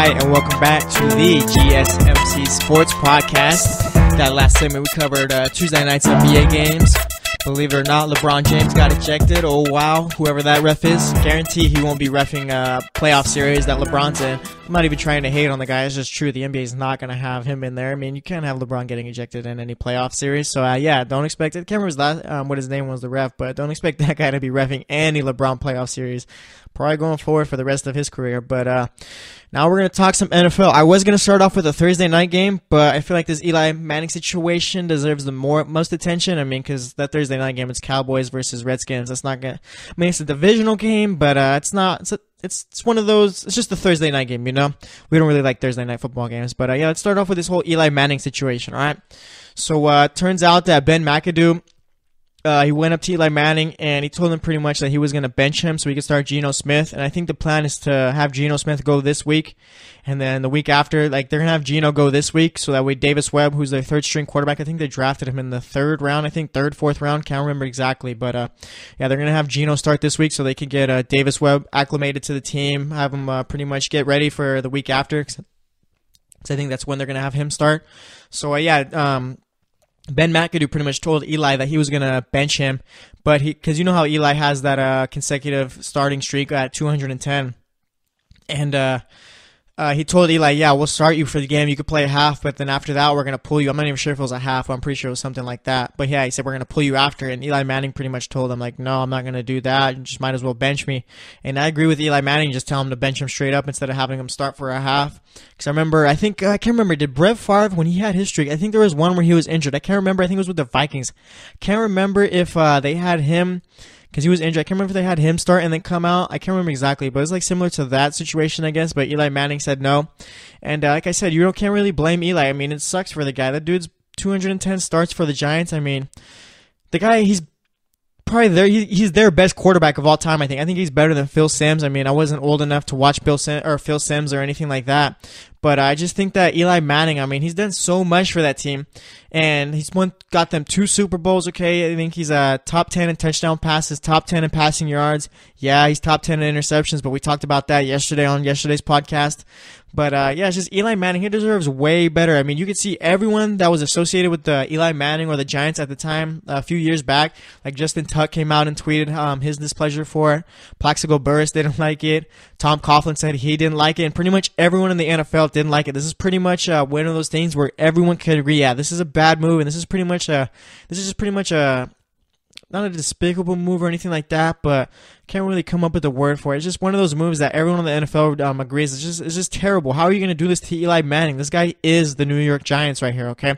Speaker 2: And welcome back to the GSMC Sports Podcast. That last segment we covered Tuesday night's NBA games. Believe it or not, LeBron James got ejected. Oh wow, whoever that ref is, guarantee he won't be reffing a playoff series that LeBron's in. I'm not even trying to hate on the guy, it's just true. The NBA is not going to have him in there. I mean, you can't have LeBron getting ejected in any playoff series. So yeah, don't expect it. I can't remember what his name was, the ref, but don't expect that guy to be reffing any LeBron playoff series. Probably going forward for the rest of his career. But now we're going to talk some NFL. I was going to start off with a Thursday night game, but I feel like this Eli Manning situation deserves the most attention. I mean, because that Thursday night game, it's Cowboys versus Redskins. That's not going to, I mean, it's a divisional game, but it's not, it's one of those, it's just a Thursday night game, you know? We don't really like Thursday night football games. But yeah, let's start off with this whole Eli Manning situation, all right? So it turns out that Ben McAdoo, he went up to Eli Manning and he told him pretty much that he was going to bench him so he could start Geno Smith. And I think the plan is to have Geno Smith go this week. And then the week after, like, they're going to have Geno go this week. So that way Davis Webb, who's their third string quarterback, I think they drafted him in the third round. I think third, fourth round. Can't remember exactly. But, yeah, they're going to have Geno start this week so they can get Davis Webb acclimated to the team, have him pretty much get ready for the week after. Because I think that's when they're going to have him start. So, Ben McAdoo pretty much told Eli that he was going to bench him, but because you know how Eli has that consecutive starting streak at 210, and he told Eli, yeah, we'll start you for the game. You could play a half, but then after that, we're going to pull you. I'm not even sure if it was a half. I'm pretty sure it was something like that. But yeah, he said, we're going to pull you after. And Eli Manning pretty much told him, like, no, I'm not going to do that. You just might as well bench me. And I agree with Eli Manning. Just tell him to bench him straight up instead of having him start for a half. Because I remember, I can't remember, did Brett Favre, when he had his streak, I think there was one where he was injured. I can't remember. I think it was with the Vikings. Can't remember if they had him, because he was injured. I can't remember if they had him start and then come out. I can't remember exactly, but it was like similar to that situation, I guess. But Eli Manning said no. And like I said, can't really blame Eli. I mean, it sucks for the guy. That dude's 210 starts for the Giants. I mean, the guy, he's probably he's their best quarterback of all time, I think. I think he's better than Phil Simms. I mean, I wasn't old enough to watch Phil Simms or anything like that. But I just think that Eli Manning, I mean, he's done so much for that team. And he's got them 2 Super Bowls, okay? I think he's top 10 in touchdown passes, top 10 in passing yards. Yeah, he's top 10 in interceptions, but we talked about that yesterday on yesterday's podcast. But yeah, it's just Eli Manning. He deserves way better. I mean, you could see everyone that was associated with Eli Manning or the Giants at the time, a few years back, like Justin Tuck came out and tweeted his displeasure for it. Plaxico Burress didn't like it. Tom Coughlin said he didn't like it. And pretty much everyone in the NFL didn't like it. This is pretty much one of those things where everyone could agree, yeah, this is a bad move, and this is pretty much not a despicable move or anything like that, but can't really come up with a word for it. It's just one of those moves that everyone in the NFL agrees. It's just terrible. How are you going to do this to Eli Manning? This guy is the New York Giants right here, okay?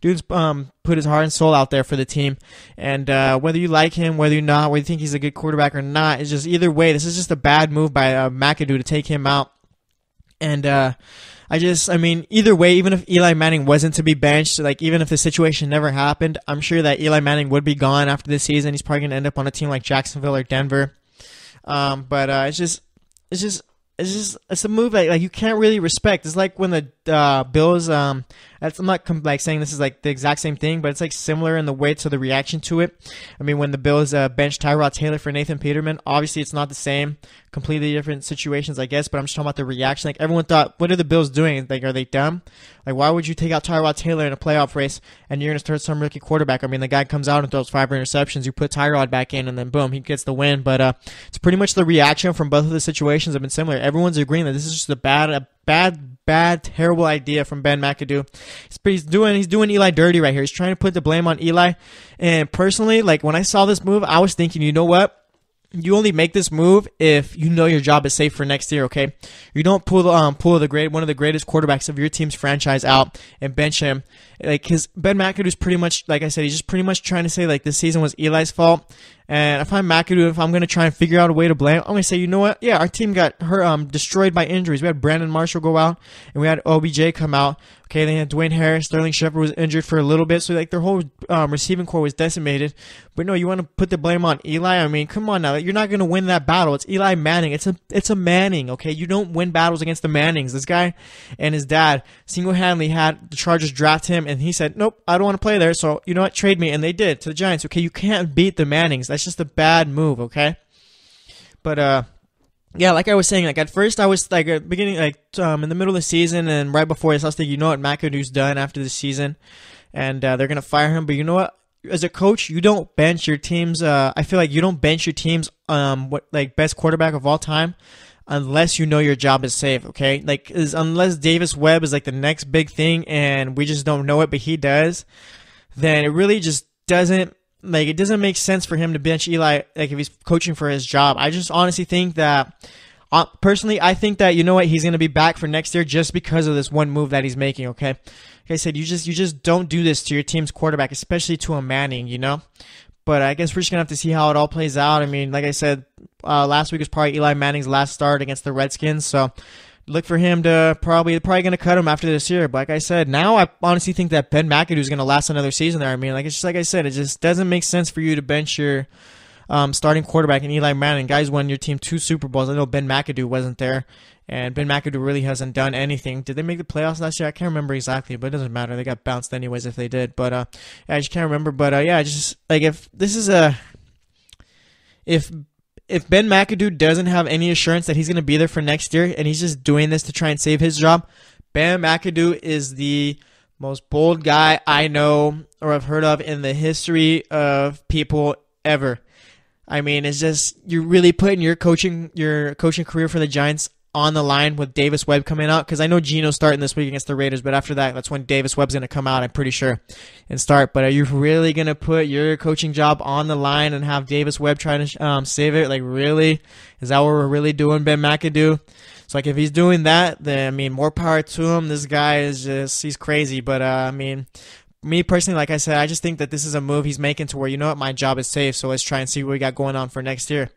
Speaker 2: Dude's put his heart and soul out there for the team, and whether you like him, whether you think he's a good quarterback or not, it's just either way, this is just a bad move by McAdoo to take him out. And I mean, either way, even if Eli Manning wasn't to be benched, like even if the situation never happened, I'm sure that Eli Manning would be gone after this season. He's probably going to end up on a team like Jacksonville or Denver. But it's a move that like you can't really respect. It's like when the Bills, I'm not saying this is like the exact same thing, but it's like similar in the way to the reaction to it. I mean, when the Bills benched Tyrod Taylor for Nathan Peterman, obviously it's not the same, completely different situations, I guess. But I'm just talking about the reaction. Like everyone thought, what are the Bills doing? Like, are they dumb? Like, why would you take out Tyrod Taylor in a playoff race and you're gonna start some rookie quarterback? I mean, the guy comes out and throws 5 interceptions. You put Tyrod back in, and then boom, he gets the win. But it's pretty much the reaction from both of the situations have been similar. Everyone's agreeing that this is just a bad, terrible idea from Ben McAdoo. He's doing Eli dirty right here. He's trying to put the blame on Eli. And personally, like when I saw this move, I was thinking, you know what? You only make this move if you know your job is safe for next year, okay? You don't pull one of the greatest quarterbacks of your team's franchise out and bench him. Like, because Ben McAdoo's pretty much, like I said, he's just pretty much trying to say, like, this season was Eli's fault. And if I'm McAdoo, if I'm going to try and figure out a way to blame, I'm going to say, you know what? Yeah, our team got destroyed by injuries. We had Brandon Marshall go out, and we had OBJ come out. Okay, they had Dwayne Harris. Sterling Shepard was injured for a little bit, so like their whole receiving core was decimated. But no, you want to put the blame on Eli? I mean, come on now. You're not going to win that battle. It's Eli Manning. It's a Manning, okay? You don't win battles against the Mannings. This guy and his dad single-handedly had the Chargers draft him, and he said, nope, I don't want to play there, so you know what? Trade me. And they did to the Giants. Okay, you can't beat the Mannings. That's just a bad move, okay? But, yeah, like I was saying, like at first I was like at the beginning, like in the middle of the season and right before this, I was thinking, you know what, McAdoo's done after the season, and they're gonna fire him. But you know what? As a coach, you don't bench your team's. I feel like you don't bench your team's best quarterback of all time unless you know your job is safe. Okay, like unless Davis Webb is like the next big thing and we just don't know it, but he does, then it really just doesn't. Like, it doesn't make sense for him to bench Eli, like, if he's coaching for his job. I just honestly think that, personally, I think that, you know what, he's going to be back for next year just because of this one move that he's making, okay? Like I said, you just don't do this to your team's quarterback, especially to a Manning, you know? But I guess we're just going to have to see how it all plays out. I mean, like I said, last week was probably Eli Manning's last start against the Redskins, so look for him to probably going to cut him after this year. But like I said, now I honestly think that Ben McAdoo is going to last another season there. I mean, like it's just like I said, it just doesn't make sense for you to bench your starting quarterback in Eli Manning. Guys won your team 2 Super Bowls. I know Ben McAdoo wasn't there, and Ben McAdoo really hasn't done anything. Did they make the playoffs last year? I can't remember exactly, but it doesn't matter. They got bounced anyways if they did. But yeah, I just can't remember. But yeah, just like if this is if Ben McAdoo doesn't have any assurance that he's going to be there for next year and he's just doing this to try and save his job, Ben McAdoo is the most bold guy I know or have heard of in the history of people ever. I mean, it's just you're really putting your coaching career for the Giants on the line with Davis Webb coming out, because I know Geno's starting this week against the Raiders, but after that's when Davis Webb's going to come out, I'm pretty sure, and start. But are you really going to put your coaching job on the line and have Davis Webb trying to save it? Like, really? Is that what we're really doing, Ben McAdoo? So, like, if he's doing that, then, I mean, more power to him. This guy is just, he's crazy. But, I mean, me personally, like I said, I just think that this is a move he's making to where, you know what, my job is safe, so let's try and see what we got going on for next year.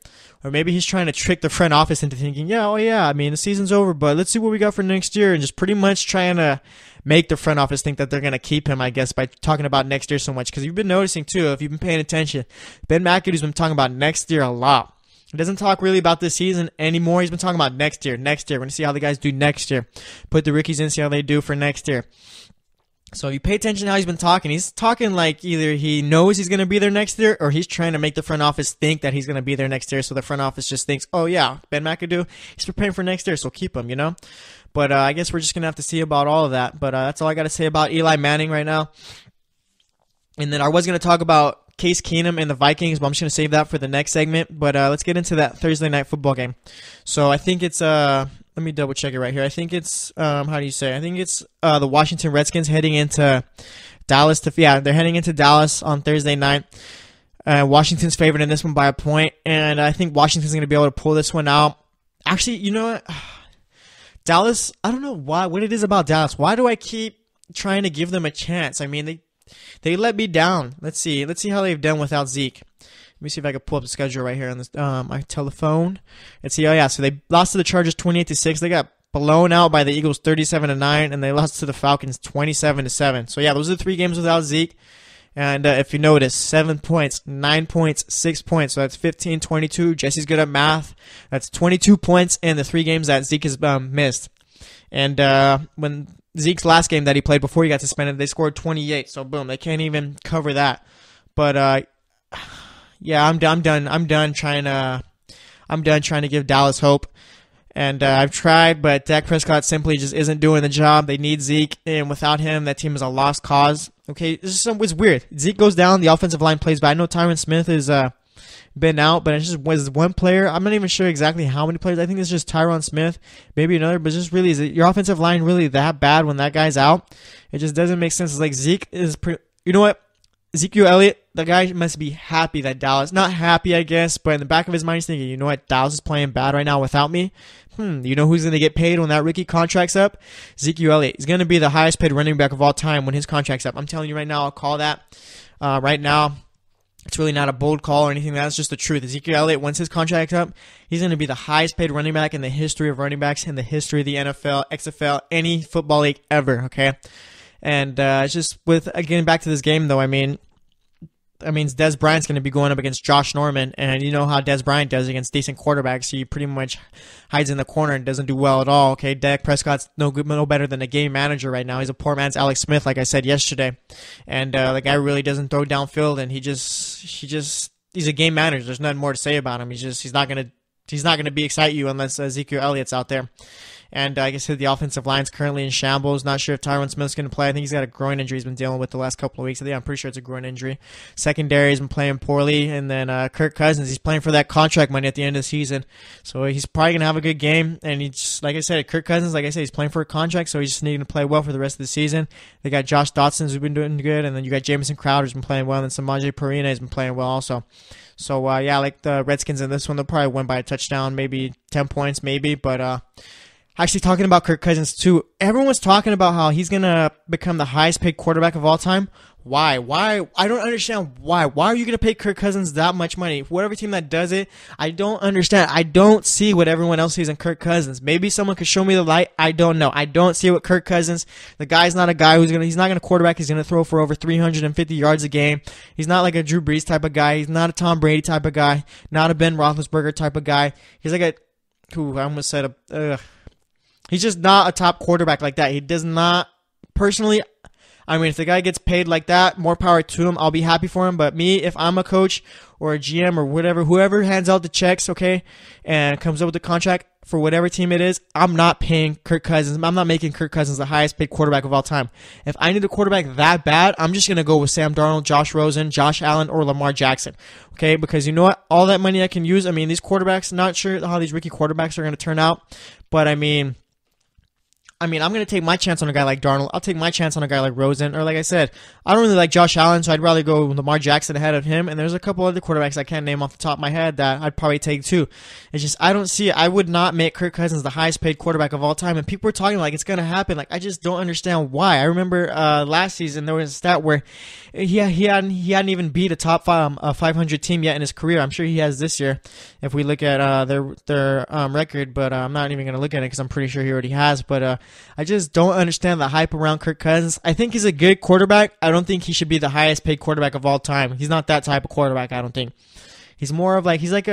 Speaker 2: Or maybe he's trying to trick the front office into thinking, I mean, the season's over, but let's see what we got for next year, and just pretty much trying to make the front office think that they're going to keep him, I guess, by talking about next year so much. Because you've been noticing, too, if you've been paying attention, Ben McAdoo's been talking about next year a lot. He doesn't talk really about this season anymore. He's been talking about next year. We're going to see how the guys do next year. Put the rookies in, see how they do for next year. So if you pay attention to how he's talking like either he knows he's going to be there next year or he's trying to make the front office think that he's going to be there next year. So the front office just thinks, oh yeah, Ben McAdoo, he's preparing for next year, so keep him, you know? But I guess we're just going to have to see about all of that. But that's all I got to say about Eli Manning right now. And then I was going to talk about Case Keenum and the Vikings, but I'm just going to save that for the next segment. But let's get into that Thursday night football game. So I think it's let me double check it right here. I think it's I think it's the Washington Redskins heading into Dallas they're heading into Dallas on Thursday night. Washington's favored in this one by a point, and I think Washington's going to be able to pull this one out. Actually, you know what? Dallas, I don't know what it is about Dallas. Why do I keep trying to give them a chance? I mean, they let me down. Let's see how they've done without Zeke. Let me see if I can pull up the schedule right here on this my telephone. Let's see. Oh yeah, so they lost to the Chargers 28-6. They got blown out by the Eagles 37-9, and they lost to the Falcons 27-7. So yeah, those are the 3 games without Zeke. And if you notice, 7 points, 9 points, 6 points. So that's 15, 22. Jesse's good at math. That's 22 points in the 3 games that Zeke has missed. And when Zeke's last game that he played before he got suspended, they scored 28. So boom, they can't even cover that. But yeah, I'm done trying to give Dallas hope. And I've tried, but Dak Prescott simply just isn't doing the job. They need Zeke, and without him, that team is a lost cause. Okay, it's weird. Zeke goes down, the offensive line plays, but I know Tyron Smith has been out, but it just was one player. I'm not even sure exactly how many players. I think it's just Tyron Smith, maybe another, but just really, is your offensive line really that bad when that guy's out? It just doesn't make sense. It's like Zeke is, you know what? Ezekiel Elliott, the guy must be happy that Dallas, not happy, I guess, but in the back of his mind, he's thinking, you know what, Dallas is playing bad right now without me. You know who's going to get paid when that rookie contract's up? Ezekiel Elliott. He's going to be the highest paid running back of all time when his contract's up. I'm telling you right now, I'll call that right now. It's really not a bold call or anything. That's just the truth. Ezekiel Elliott, once his contract's up, he's going to be the highest paid running back in the history of running backs, in the history of the NFL, XFL, any football league ever, okay? And it's just getting back to this game, though, I mean, Dez Bryant's going to be going up against Josh Norman, and you know how Dez Bryant does against decent quarterbacks. He pretty much hides in the corner and doesn't do well at all. Okay, Dak Prescott's no better than a game manager right now. He's a poor man's Alex Smith, like I said yesterday, and the guy really doesn't throw downfield, and he's a game manager. There's nothing more to say about him. He's not gonna be excite you unless Ezekiel Elliott's out there. And like I said, the offensive line's currently in shambles. Not sure if Tyron Smith's going to play. I think he's got a groin injury he's been dealing with the last couple of weeks. I'm pretty sure it's a groin injury. Secondary has been playing poorly. And then Kirk Cousins, he's playing for that contract money at the end of the season. So he's probably going to have a good game. And he's, like I said, Kirk Cousins, like I said, he's playing for a contract, so he's just needing to play well for the rest of the season. They got Josh Dotson, who's been doing good. And then you got Jamison Crowder, who's been playing well. And then Samaje Perine has been playing well also. So, yeah, like the Redskins in this one, they'll probably win by a touchdown, maybe 10 points, maybe. But Actually, talking about Kirk Cousins too, everyone's talking about how he's going to become the highest paid quarterback of all time. Why? I don't understand why. Why are you going to pay Kirk Cousins that much money? Whatever team that does it, I don't understand. I don't see what everyone else sees in Kirk Cousins. Maybe someone could show me the light. I don't know. I don't see what Kirk Cousins, the guy's not a guy he's not going to quarterback. He's going to throw for over 350 yards a game. He's not like a Drew Brees type of guy. He's not a Tom Brady type of guy. Not a Ben Roethlisberger type of guy. He's like he's just not a top quarterback like that. He does not, personally, I mean, if the guy gets paid like that, more power to him. I'll be happy for him. But me, if I'm a coach or a GM or whatever, whoever hands out the checks, okay, and comes up with the contract for whatever team it is, I'm not paying Kirk Cousins. I'm not making Kirk Cousins the highest paid quarterback of all time. If I need a quarterback that bad, I'm just going to go with Sam Darnold, Josh Rosen, Josh Allen, or Lamar Jackson. Okay, because you know what? All that money I can use, I mean, these quarterbacks, not sure how these rookie quarterbacks are going to turn out, but I mean, I'm going to take my chance on a guy like Darnold. I'll take my chance on a guy like Rosen. Or like I said, I don't really like Josh Allen, so I'd rather go Lamar Jackson ahead of him. And there's a couple other quarterbacks I can't name off the top of my head that I'd probably take too. It's just, I don't see it. I would not make Kirk Cousins the highest paid quarterback of all time. And people are talking like it's going to happen. Like, I just don't understand why. I remember last season there was a stat where he hadn't even beat a top 500 team yet in his career. I'm sure he has this year if we look at their record. But I'm not even going to look at it because I'm pretty sure he already has. But I just don't understand the hype around Kirk Cousins. I think he's a good quarterback. I don't think he should be the highest paid quarterback of all time. He's not that type of quarterback, I don't think. He's more of like, he's like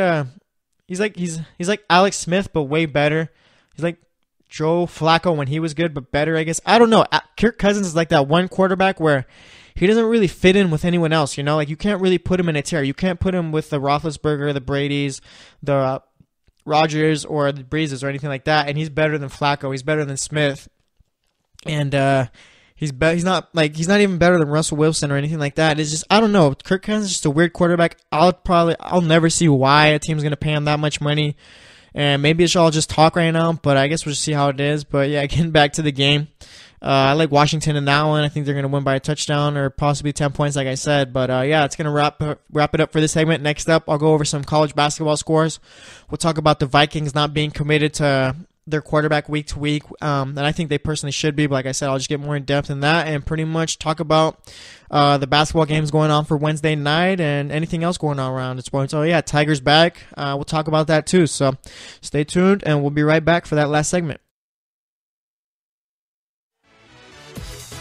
Speaker 2: Alex Smith, but way better. He's like Joe Flacco when he was good, but better, I guess. I don't know. Kirk Cousins is like that one quarterback where he doesn't really fit in with anyone else, you know? Like, you can't really put him in a tier. You can't put him with the Roethlisberger, the Bradys, the Rodgers, or the Breezes, or anything like that. And he's better than Flacco. He's better than Smith. And he's not even better than Russell Wilson or anything like that. It's just, I don't know. Kirk Cousins is just a weird quarterback. I'll never see why a team's gonna pay him that much money. And maybe it's all just talk right now, but I guess we'll just see how it is. But yeah, getting back to the game, I like Washington in that one. I think they're gonna win by a touchdown or possibly 10 points, like I said. But yeah, it's gonna wrap it up for this segment. Next up, I'll go over some college basketball scores. We'll talk about the Vikings not being committed to their quarterback week to week, and I think they personally should be, but like I said, I'll just get more in depth in that and pretty much talk about the basketball games going on for Wednesday night and anything else going on around this point. So yeah, Tigers back. We'll talk about that too, so stay tuned and we'll be right back for that last segment.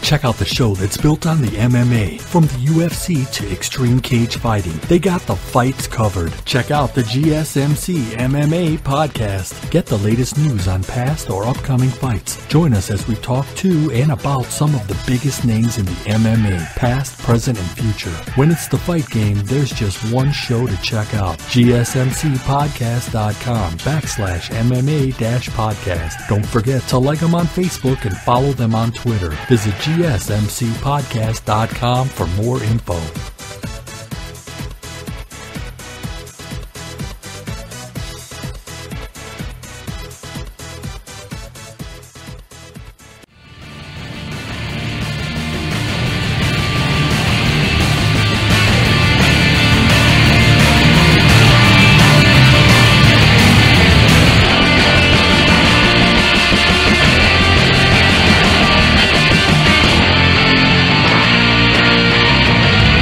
Speaker 3: Check out the show that's built on the MMA, from the UFC to extreme cage fighting. They got the fights covered. Check out the GSMC MMA podcast. Get the latest news on past or upcoming fights. Join us as we talk to and about some of the biggest names in the MMA, past, present, and future. When it's the fight game, there's just one show to check out. GSMCpodcast.com/MMA-podcast. Don't forget to like them on Facebook and follow them on Twitter. Visit GSMCpodcast.com for more info.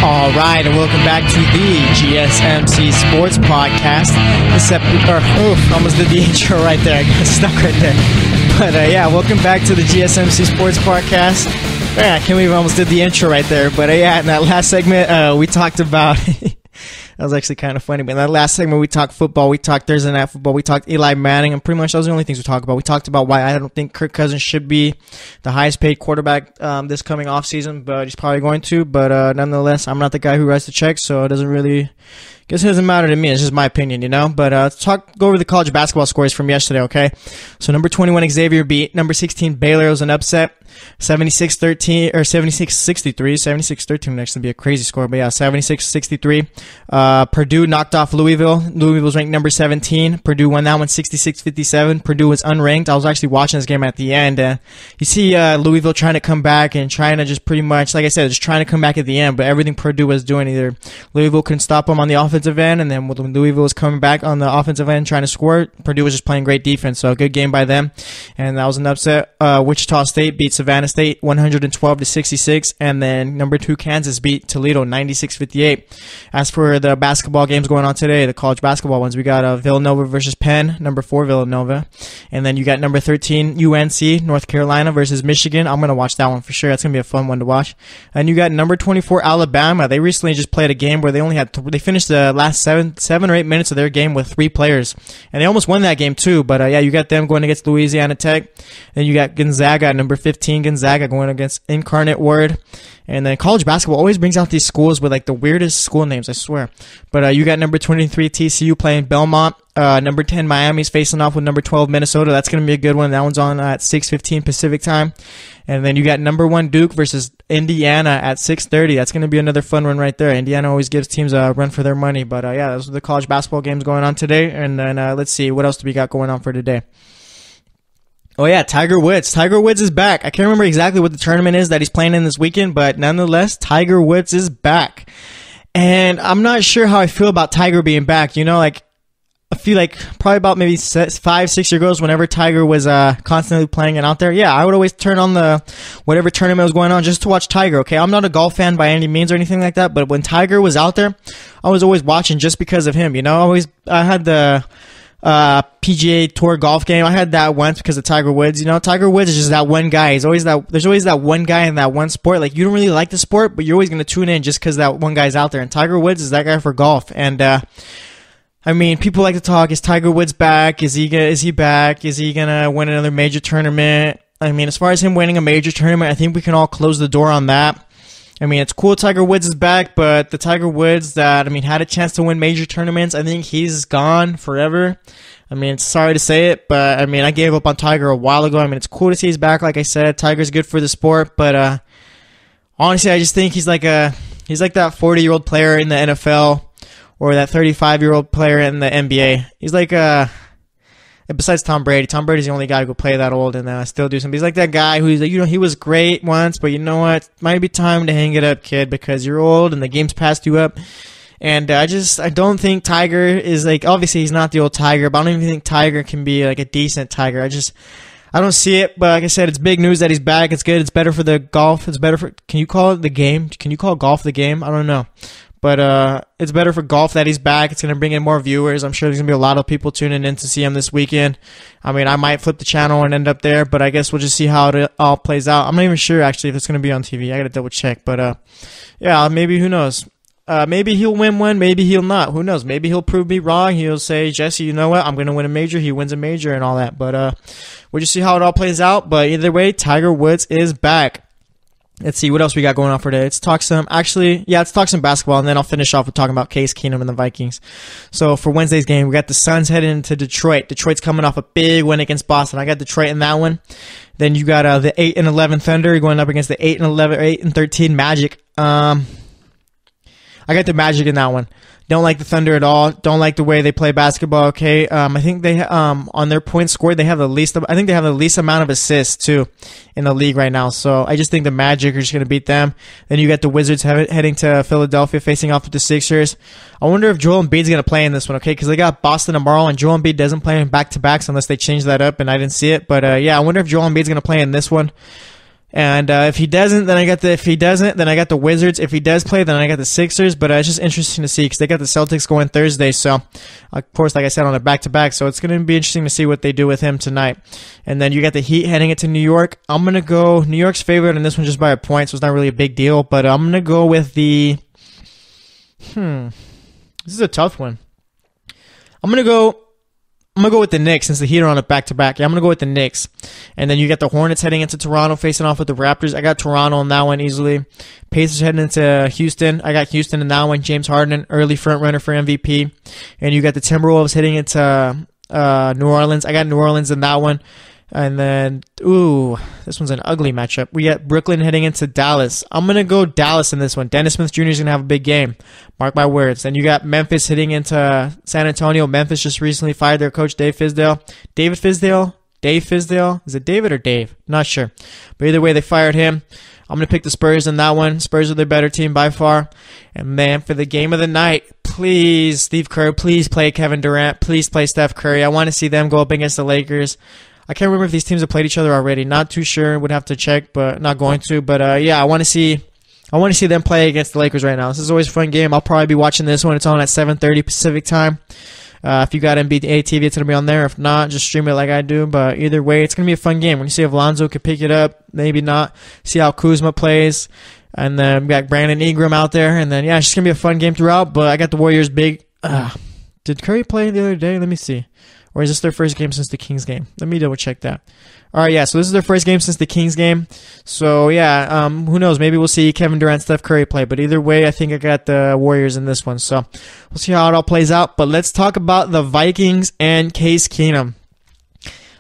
Speaker 2: Alright, and welcome back to the GSMC Sports Podcast. Almost did the intro right there. I got stuck right there. But yeah, welcome back to the GSMC Sports Podcast. Yeah, I can't believe I almost did the intro right there. But yeah, in that last segment, we talked about... That was actually kind of funny. But in that last segment, we talked football. We talked Thursday Night Football. We talked Eli Manning. And pretty much those are the only things we talked about. We talked about why I don't think Kirk Cousins should be the highest paid quarterback this coming offseason. But he's probably going to. But nonetheless, I'm not the guy who writes the checks. So it doesn't really... Guess it doesn't matter to me. It's just my opinion, you know? But let's go over the college basketball scores from yesterday, okay? So number 21, Xavier beat number 16, Baylor. It was an upset. 76-13 or 76-63. 76-13 would actually be a crazy score, but yeah, 76-63. Purdue knocked off Louisville. Louisville was ranked number 17. Purdue won that one 66-57. Purdue was unranked. I was actually watching this game at the end. You see Louisville trying to come back and trying to just pretty much, like I said, just trying to come back at the end, but everything Purdue was doing, either Louisville couldn't stop them on the offensive offensive end, and then when Louisville was coming back on the offensive end trying to score, Purdue was just playing great defense. So a good game by them, and that was an upset. Wichita State beat Savannah State 112-66, and then number 2 Kansas beat Toledo 96-58. As for the basketball games going on today, the college basketball ones, we got Villanova versus Penn, number 4 Villanova, and then you got number 13 UNC North Carolina versus Michigan. I'm gonna watch that one for sure. That's gonna be a fun one to watch. And you got number 24 Alabama. They recently just played a game where they finished the last 7 or 8 minutes of their game with 3 players, and they almost won that game too. But yeah, you got them going against Louisiana Tech. Then you got Gonzaga, number 15 Gonzaga, going against Incarnate Word. And then college basketball always brings out these schools with like the weirdest school names, I swear. But you got number 23 TCU playing Belmont. Number 10 Miami's facing off with number 12 Minnesota. That's going to be a good one. That one's on at 6:15 Pacific time. And then you got number 1 Duke versus Indiana at 6:30. That's going to be another fun one right there. Indiana always gives teams a run for their money. But yeah, those are the college basketball games going on today. And then let's see, what else do we got going on for today? Oh yeah, Tiger Woods. Tiger Woods is back. I can't remember exactly what the tournament is that he's playing in this weekend, but nonetheless, Tiger Woods is back. And I'm not sure how I feel about Tiger being back. You know, like, I feel like probably about maybe 5-6 years ago, whenever Tiger was constantly playing and out there, yeah, I would always turn on the whatever tournament was going on just to watch Tiger. Okay, I'm not a golf fan by any means or anything like that, but when Tiger was out there, I was always watching just because of him. You know, I had the PGA Tour golf game. I had that once because of Tiger Woods. You know, Tiger Woods is just that one guy. There's always that one guy in that one sport. Like, you don't really like the sport, but you're always going to tune in just because that one guy's out there. And Tiger Woods is that guy for golf. And I mean, people like to talk, is Tiger Woods back? Is he back? Is he going to win another major tournament? I mean, as far as him winning a major tournament, I think we can all close the door on that. I mean, it's cool Tiger Woods is back, but the Tiger Woods that, I mean, had a chance to win major tournaments, I think he's gone forever. I mean, sorry to say it, but I mean, I gave up on Tiger a while ago. I mean, it's cool to see he's back. Like I said, Tiger's good for the sport, but honestly, I just think he's like that 40-year-old player in the NFL or that 35-year-old player in the NBA. He's like besides Tom Brady. Tom Brady's the only guy who could play that old and still do something. He's like that guy who's like, you know, he was great once, but you know what? It might be time to hang it up, kid, because you're old and the game's passed you up. And I don't think Tiger is like, obviously he's not the old Tiger, but I don't even think Tiger can be like a decent Tiger. I don't see it, but like I said, it's big news that he's back. It's good. It's better for the golf. It's better for, can you call it the game? Can you call golf the game? I don't know. But it's better for golf that he's back. It's going to bring in more viewers. I'm sure there's going to be a lot of people tuning in to see him this weekend. I mean, I might flip the channel and end up there, but I guess we'll just see how it all plays out. I'm not even sure, actually, if it's going to be on TV. I got to double check. But, yeah, maybe, who knows? Maybe he'll win one. Maybe he'll not. Who knows? Maybe he'll prove me wrong. He'll say, Jesse, you know what? I'm going to win a major. He wins a major and all that. But we'll just see how it all plays out. But either way, Tiger Woods is back. Let's see what else we got going on for today. Let's talk some basketball, and then I'll finish off with talking about Case Keenum and the Vikings. So for Wednesday's game, we got the Suns heading into Detroit. Detroit's coming off a big win against Boston. I got Detroit in that one. Then you got the 8-11 Thunder going up against the 8-13 Magic. I got the Magic in that one. Don't like the Thunder at all. Don't like the way they play basketball. Okay, I think they on their points scored, they have the least. I think they have the least amount of assists too in the league right now. So I just think the Magic are just going to beat them. Then you got the Wizards heading to Philadelphia, facing off with the Sixers. I wonder if Joel Embiid's going to play in this one. Okay, because they got Boston tomorrow, and Joel Embiid doesn't play in back-to-backs unless they change that up, and I didn't see it. But yeah, I wonder if Joel Embiid's going to play in this one. And if he doesn't, then I got the Wizards. If he does play, then I got the Sixers. But it's just interesting to see because they got the Celtics going Thursday. So, of course, like I said, on a back-to-back. So it's going to be interesting to see what they do with him tonight. And then you got the Heat heading into New York. I'm going to go New York's favorite in this one just by a point, so it's not really a big deal. But I'm going to go with the this is a tough one. I'm going to go with the Knicks since the Heat are on a back-to-back. Yeah, I'm going to go with the Knicks. And then you got the Hornets heading into Toronto, facing off with the Raptors. I got Toronto on that one easily. Pacers heading into Houston. I got Houston in that one. James Harden, early front runner for MVP. And you got the Timberwolves heading into New Orleans. I got New Orleans in that one. And then, this one's an ugly matchup. We got Brooklyn heading into Dallas. I'm going to go Dallas in this one. Dennis Smith Jr. is going to have a big game. Mark my words. Then you got Memphis heading into San Antonio. Memphis just recently fired their coach, Dave Fizdale. Dave Fizdale? Is it David or Dave? Not sure. But either way, they fired him. I'm going to pick the Spurs in that one. Spurs are the better team by far. And man, for the game of the night, please, Steve Kerr, please play Kevin Durant. Please play Steph Curry. I want to see them go up against the Lakers. I can't remember if these teams have played each other already. Not too sure. Would have to check, but not going to. But yeah, I want to see them play against the Lakers right now. This is always a fun game. I'll probably be watching this when it's on at 7:30 Pacific time. If you got NBA TV, it's going to be on there. If not, just stream it like I do. But either way, it's going to be a fun game. When you see if Lonzo could pick it up, maybe not. See how Kuzma plays. And then we got Brandon Ingram out there. And then, yeah, it's just going to be a fun game throughout. But I got the Warriors big. Did Curry play the other day? Let me see. Or is this their first game since the Kings game? Let me double check that. All right, yeah, so this is their first game since the Kings game. So, yeah, who knows? Maybe we'll see Kevin Durant, Steph Curry play. But either way, I think I got the Warriors in this one. So we'll see how it all plays out. But let's talk about the Vikings and Case Keenum.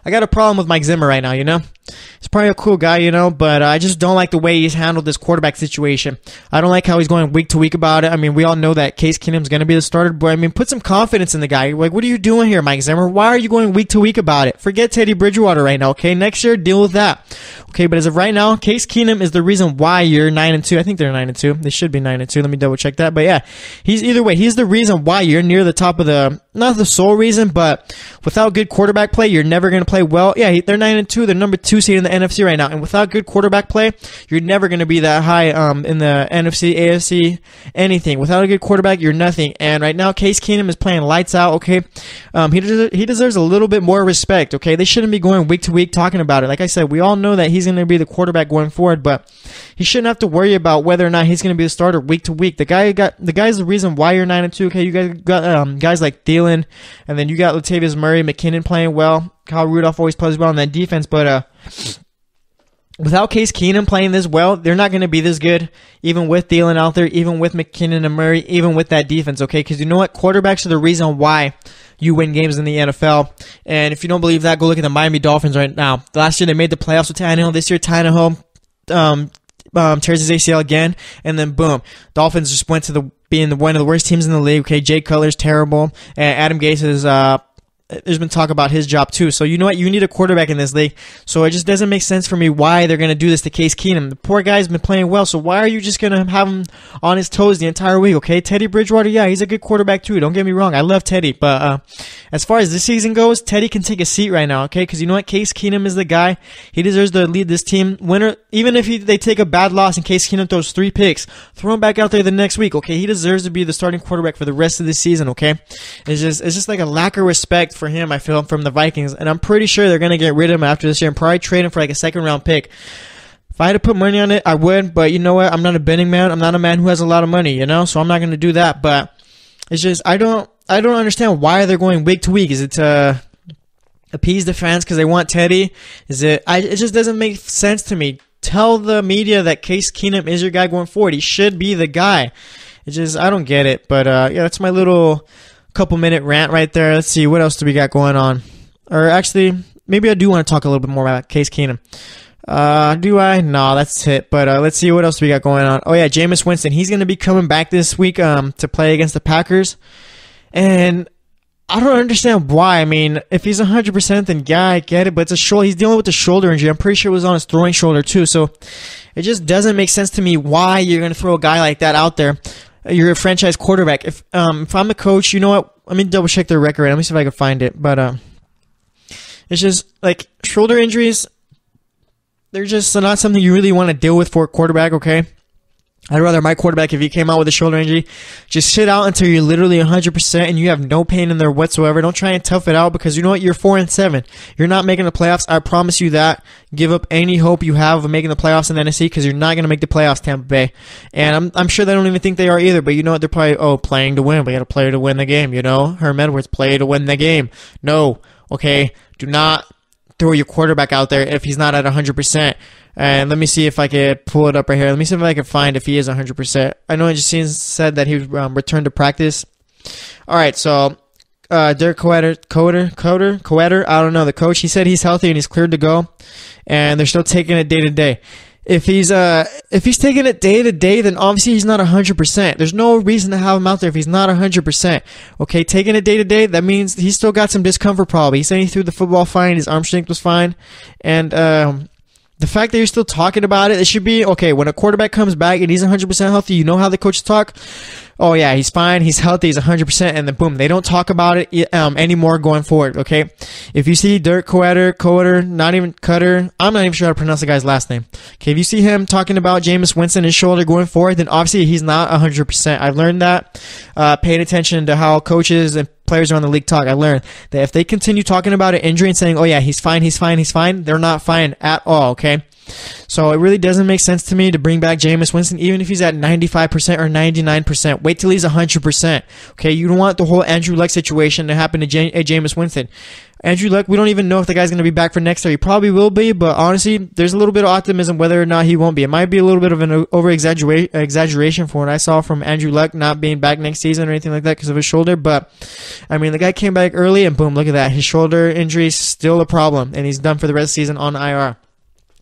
Speaker 2: I got a problem with Mike Zimmer right now, you know? He's probably a cool guy, you know, but I just don't like the way he's handled this quarterback situation. I don't like how he's going week to week about it. I mean, we all know that Case Keenum's going to be the starter, but I mean, put some confidence in the guy. Like, what are you doing here, Mike Zimmer? Why are you going week to week about it? Forget Teddy Bridgewater right now, okay? Next year, deal with that. Okay, but as of right now, Case Keenum is the reason why you're 9-2. I think they're 9-2. They should be 9-2. Let me double check that. But yeah, he's the reason why you're near the top of the, not the sole reason, but without good quarterback play, you're never going to play well. Yeah, they're 9-2. They're number 2 seed in the NFC right now. And without good quarterback play, you're never going to be that high in the NFC, AFC, anything. Without a good quarterback, you're nothing. And right now, Case Keenum is playing lights out, okay? He deserves a little bit more respect, okay? They shouldn't be going week to week talking about it. Like I said, we all know that he's going to be the quarterback going forward, but he shouldn't have to worry about whether or not he's going to be the starter week to week. The guy's the reason why you're 9-2, okay? You guys got guys like Thielen, and then you got Latavius Murray, McKinnon playing well. Kyle Rudolph always plays well on that defense, but without Case Keenum playing this well, they're not going to be this good, even with Thielen out there, even with McKinnon and Murray, even with that defense, okay? Because you know what? Quarterbacks are the reason why you win games in the NFL. And if you don't believe that, go look at the Miami Dolphins right now. Last year, they made the playoffs with Tannehill. This year, Tannehill tears his ACL again, and then boom. Dolphins just went to being one of the worst teams in the league, okay? Jay Cutler's terrible, and Adam Gase is there's been talk about his job too. So you know what? You need a quarterback in this league. So it just doesn't make sense for me why they're going to do this to Case Keenum. The poor guy's been playing well, so why are you just going to have him on his toes the entire week, okay? Teddy Bridgewater, yeah, he's a good quarterback too. Don't get me wrong. I love Teddy. But as far as this season goes, Teddy can take a seat right now, okay? Because you know what? Case Keenum is the guy. He deserves to lead this team. Winner, even if they take a bad loss and Case Keenum throws 3 picks, throw him back out there the next week, okay? He deserves to be the starting quarterback for the rest of the season, okay? It's just like a lack of respect for him, I feel, from the Vikings, and I'm pretty sure they're going to get rid of him after this year and probably trade him for like a 2nd round pick. If I had to put money on it, I would, but you know what? I'm not a betting man. I'm not a man who has a lot of money, you know, so I'm not going to do that. But it's just, I don't understand why they're going week to week. Is it to appease the fans because they want Teddy? It just doesn't make sense to me. Tell the media that Case Keenum is your guy going forward. He should be the guy. It's just, I don't get it. But yeah, that's my little couple-minute rant right there. Let's see, what else do we got going on? Or actually, maybe I do want to talk a little bit more about Case Keenum. Do I? No, that's it. But let's see what else we got going on. Oh yeah, Jameis Winston. He's going to be coming back this week to play against the Packers. And I don't understand why. I mean, if he's 100%, then yeah, I get it. But it's a shoulder. He's dealing with a shoulder injury. I'm pretty sure it was on his throwing shoulder too. So it just doesn't make sense to me why you're going to throw a guy like that out there. You're a franchise quarterback. If I'm a coach, you know what? Let me double check their record. Let me see if I can find it. But it's just like shoulder injuries. They're just not something you really want to deal with for a quarterback. Okay. I'd rather my quarterback, if he came out with a shoulder injury, just sit out until you're literally 100% and you have no pain in there whatsoever. Don't try and tough it out because you know what? You're 4-7. You're not making the playoffs. I promise you that. Give up any hope you have of making the playoffs in the NFC because you're not going to make the playoffs, Tampa Bay. And I'm sure they don't even think they are either. But you know what? They're probably, playing to win. We got to play to win the game, you know? Herm Edwards, play to win the game. No. Okay? Do not throw your quarterback out there if he's not at 100%. And let me see if I can pull it up right here. Let me see if I can find if he is 100%. I know it just said that he returned to practice. All right, so Derek Coetter, I don't know, the coach, he said he's healthy and he's cleared to go, and they're still taking it day to day. If he's taking it day to day, then obviously he's not 100%. There's no reason to have him out there if he's not 100%. Okay, taking it day to day, that means he's still got some discomfort probably. He said he threw the football fine, his arm strength was fine, and The fact that you're still talking about it should be, okay, when a quarterback comes back and he's 100% healthy, you know how the coaches talk? Oh, yeah, he's fine, he's healthy, he's 100%, and then boom, they don't talk about it anymore going forward, okay? If you see Dirk Cutter, I'm not even sure how to pronounce the guy's last name. Okay, if you see him talking about Jameis Winston, his shoulder going forward, then obviously he's not 100%. I've learned that, paying attention to how coaches and players around the league talk. I learned that if they continue talking about an injury and saying, oh yeah, he's fine, they're not fine at all, okay? So it really doesn't make sense to me to bring back Jameis Winston, even if he's at 95% or 99%. Wait till he's 100%. Okay, you don't want the whole Andrew Luck situation to happen to Jameis Winston. Andrew Luck, we don't even know if the guy's going to be back for next year. He probably will be, but honestly, there's a little bit of optimism whether or not he won't be. It might be a little bit of an over-exaggeration from what I saw from Andrew Luck not being back next season or anything like that because of his shoulder, but I mean, the guy came back early and boom, look at that. His shoulder injury is still a problem, and he's done for the rest of the season on IR.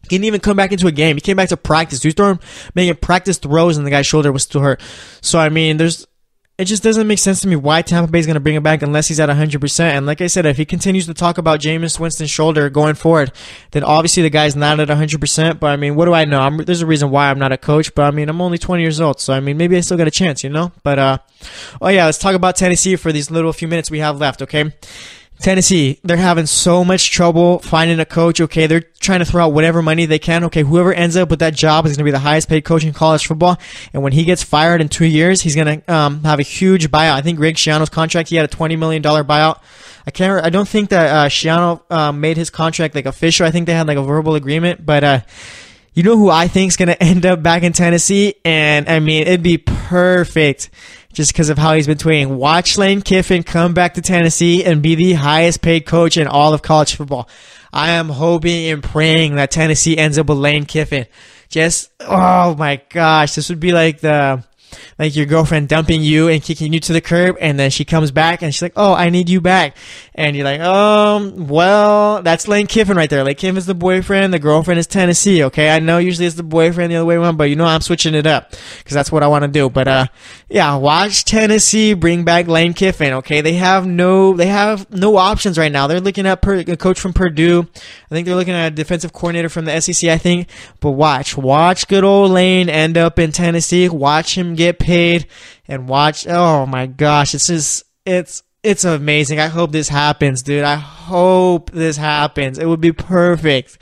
Speaker 2: He didn't even come back into a game. He came back to practice. He was making practice throws, and the guy's shoulder was still hurt. So, I mean, it just doesn't make sense to me why Tampa Bay is going to bring him back unless he's at 100%. And like I said, if he continues to talk about Jameis Winston's shoulder going forward, then obviously the guy's not at 100%. But, I mean, what do I know? There's a reason why I'm not a coach. But, I mean, I'm only 20 years old. So, I mean, maybe I still got a chance, you know? But, oh, yeah, let's talk about Tennessee for these little few minutes we have left, okay? Tennessee, they're having so much trouble finding a coach, okay? They're trying to throw out whatever money they can, okay? Whoever ends up with that job is going to be the highest paid coach in college football. And when he gets fired in 2 years, he's going to have a huge buyout. I think Greg Schiano's contract, he had a $20 million buyout. I don't think that Schiano made his contract like official. I think they had like a verbal agreement, but you know who I think is going to end up back in Tennessee? And I mean, it'd be perfect just because of how he's been tweeting. Watch Lane Kiffin come back to Tennessee and be the highest paid coach in all of college football. I am hoping and praying that Tennessee ends up with Lane Kiffin. Just, oh my gosh, this would be like your girlfriend dumping you and kicking you to the curb, and then she comes back and she's like, oh, I need you back. And you're like, well, that's Lane Kiffin right there. Lane Kiffin's the boyfriend, the girlfriend is Tennessee, okay? I know usually it's the boyfriend the other way around, but you know I'm switching it up because that's what I want to do. But yeah, watch Tennessee bring back Lane Kiffin, okay? They have no options right now. They're looking at a coach from Purdue. I think they're looking at a defensive coordinator from the SEC, I think. But watch good old Lane end up in Tennessee. Watch him get paid and watch. Oh my gosh, it's amazing. I hope this happens, dude. I hope this happens. It would be perfect.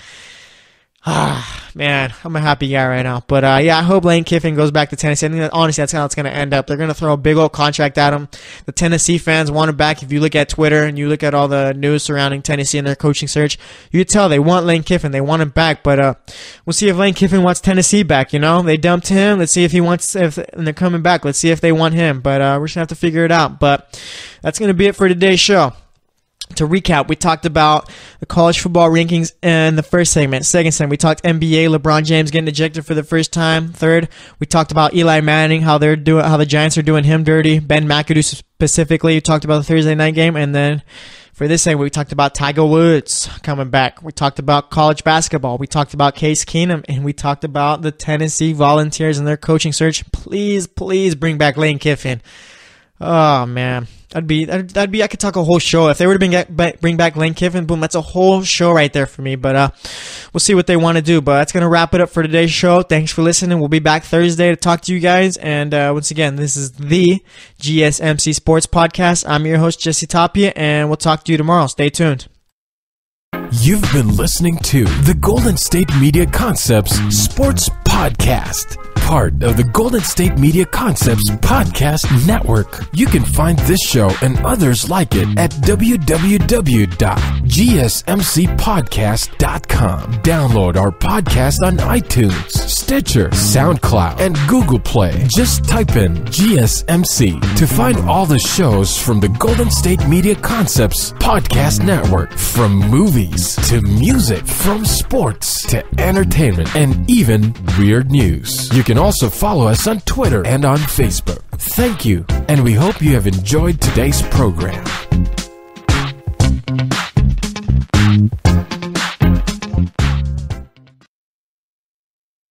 Speaker 2: Man, I'm a happy guy right now. But yeah, I hope Lane Kiffin goes back to Tennessee. I think that honestly that's how it's going to end up. They're going to throw a big old contract at him. The Tennessee fans want him back. If you look at Twitter and you look at all the news surrounding Tennessee and their coaching search, you can tell they want Lane Kiffin. They want him back. But we'll see if Lane Kiffin wants Tennessee back. You know, they dumped him. Let's see if and they're coming back. Let's see if they want him. But we're just going to have to figure it out. But that's going to be it for today's show. To recap, we talked about the college football rankings in the first segment. Second segment, we talked NBA, LeBron James getting ejected for the first time. Third, we talked about Eli Manning, how the Giants are doing him dirty. Ben McAdoo specifically. We talked about the Thursday night game, and then for this segment, we talked about Tiger Woods coming back. We talked about college basketball. We talked about Case Keenum, and we talked about the Tennessee Volunteers and their coaching search. Please bring back Lane Kiffin. Oh man. I could talk a whole show. If they were to bring back Lane Kiffin, boom, that's a whole show right there for me. But we'll see what they want to do. But that's going to wrap it up for today's show. Thanks for listening. We'll be back Thursday to talk to you guys. And once again, this is the GSMC Sports Podcast. I'm your host, Jesse Tapia, and we'll talk to you tomorrow. Stay tuned.
Speaker 1: You've been listening to the Golden State Media Concepts Sports Podcast, part of the Golden State Media Concepts Podcast Network. You can find this show and others like it at www.gsmcpodcast.com. Download our podcast on iTunes, Stitcher, SoundCloud, and Google Play. Just type in GSMC to find all the shows from the Golden State Media Concepts Podcast Network, from movies to music, from sports to entertainment, and even weird news. You can also follow us on Twitter and on Facebook. Thank you, and we hope you have enjoyed today's program.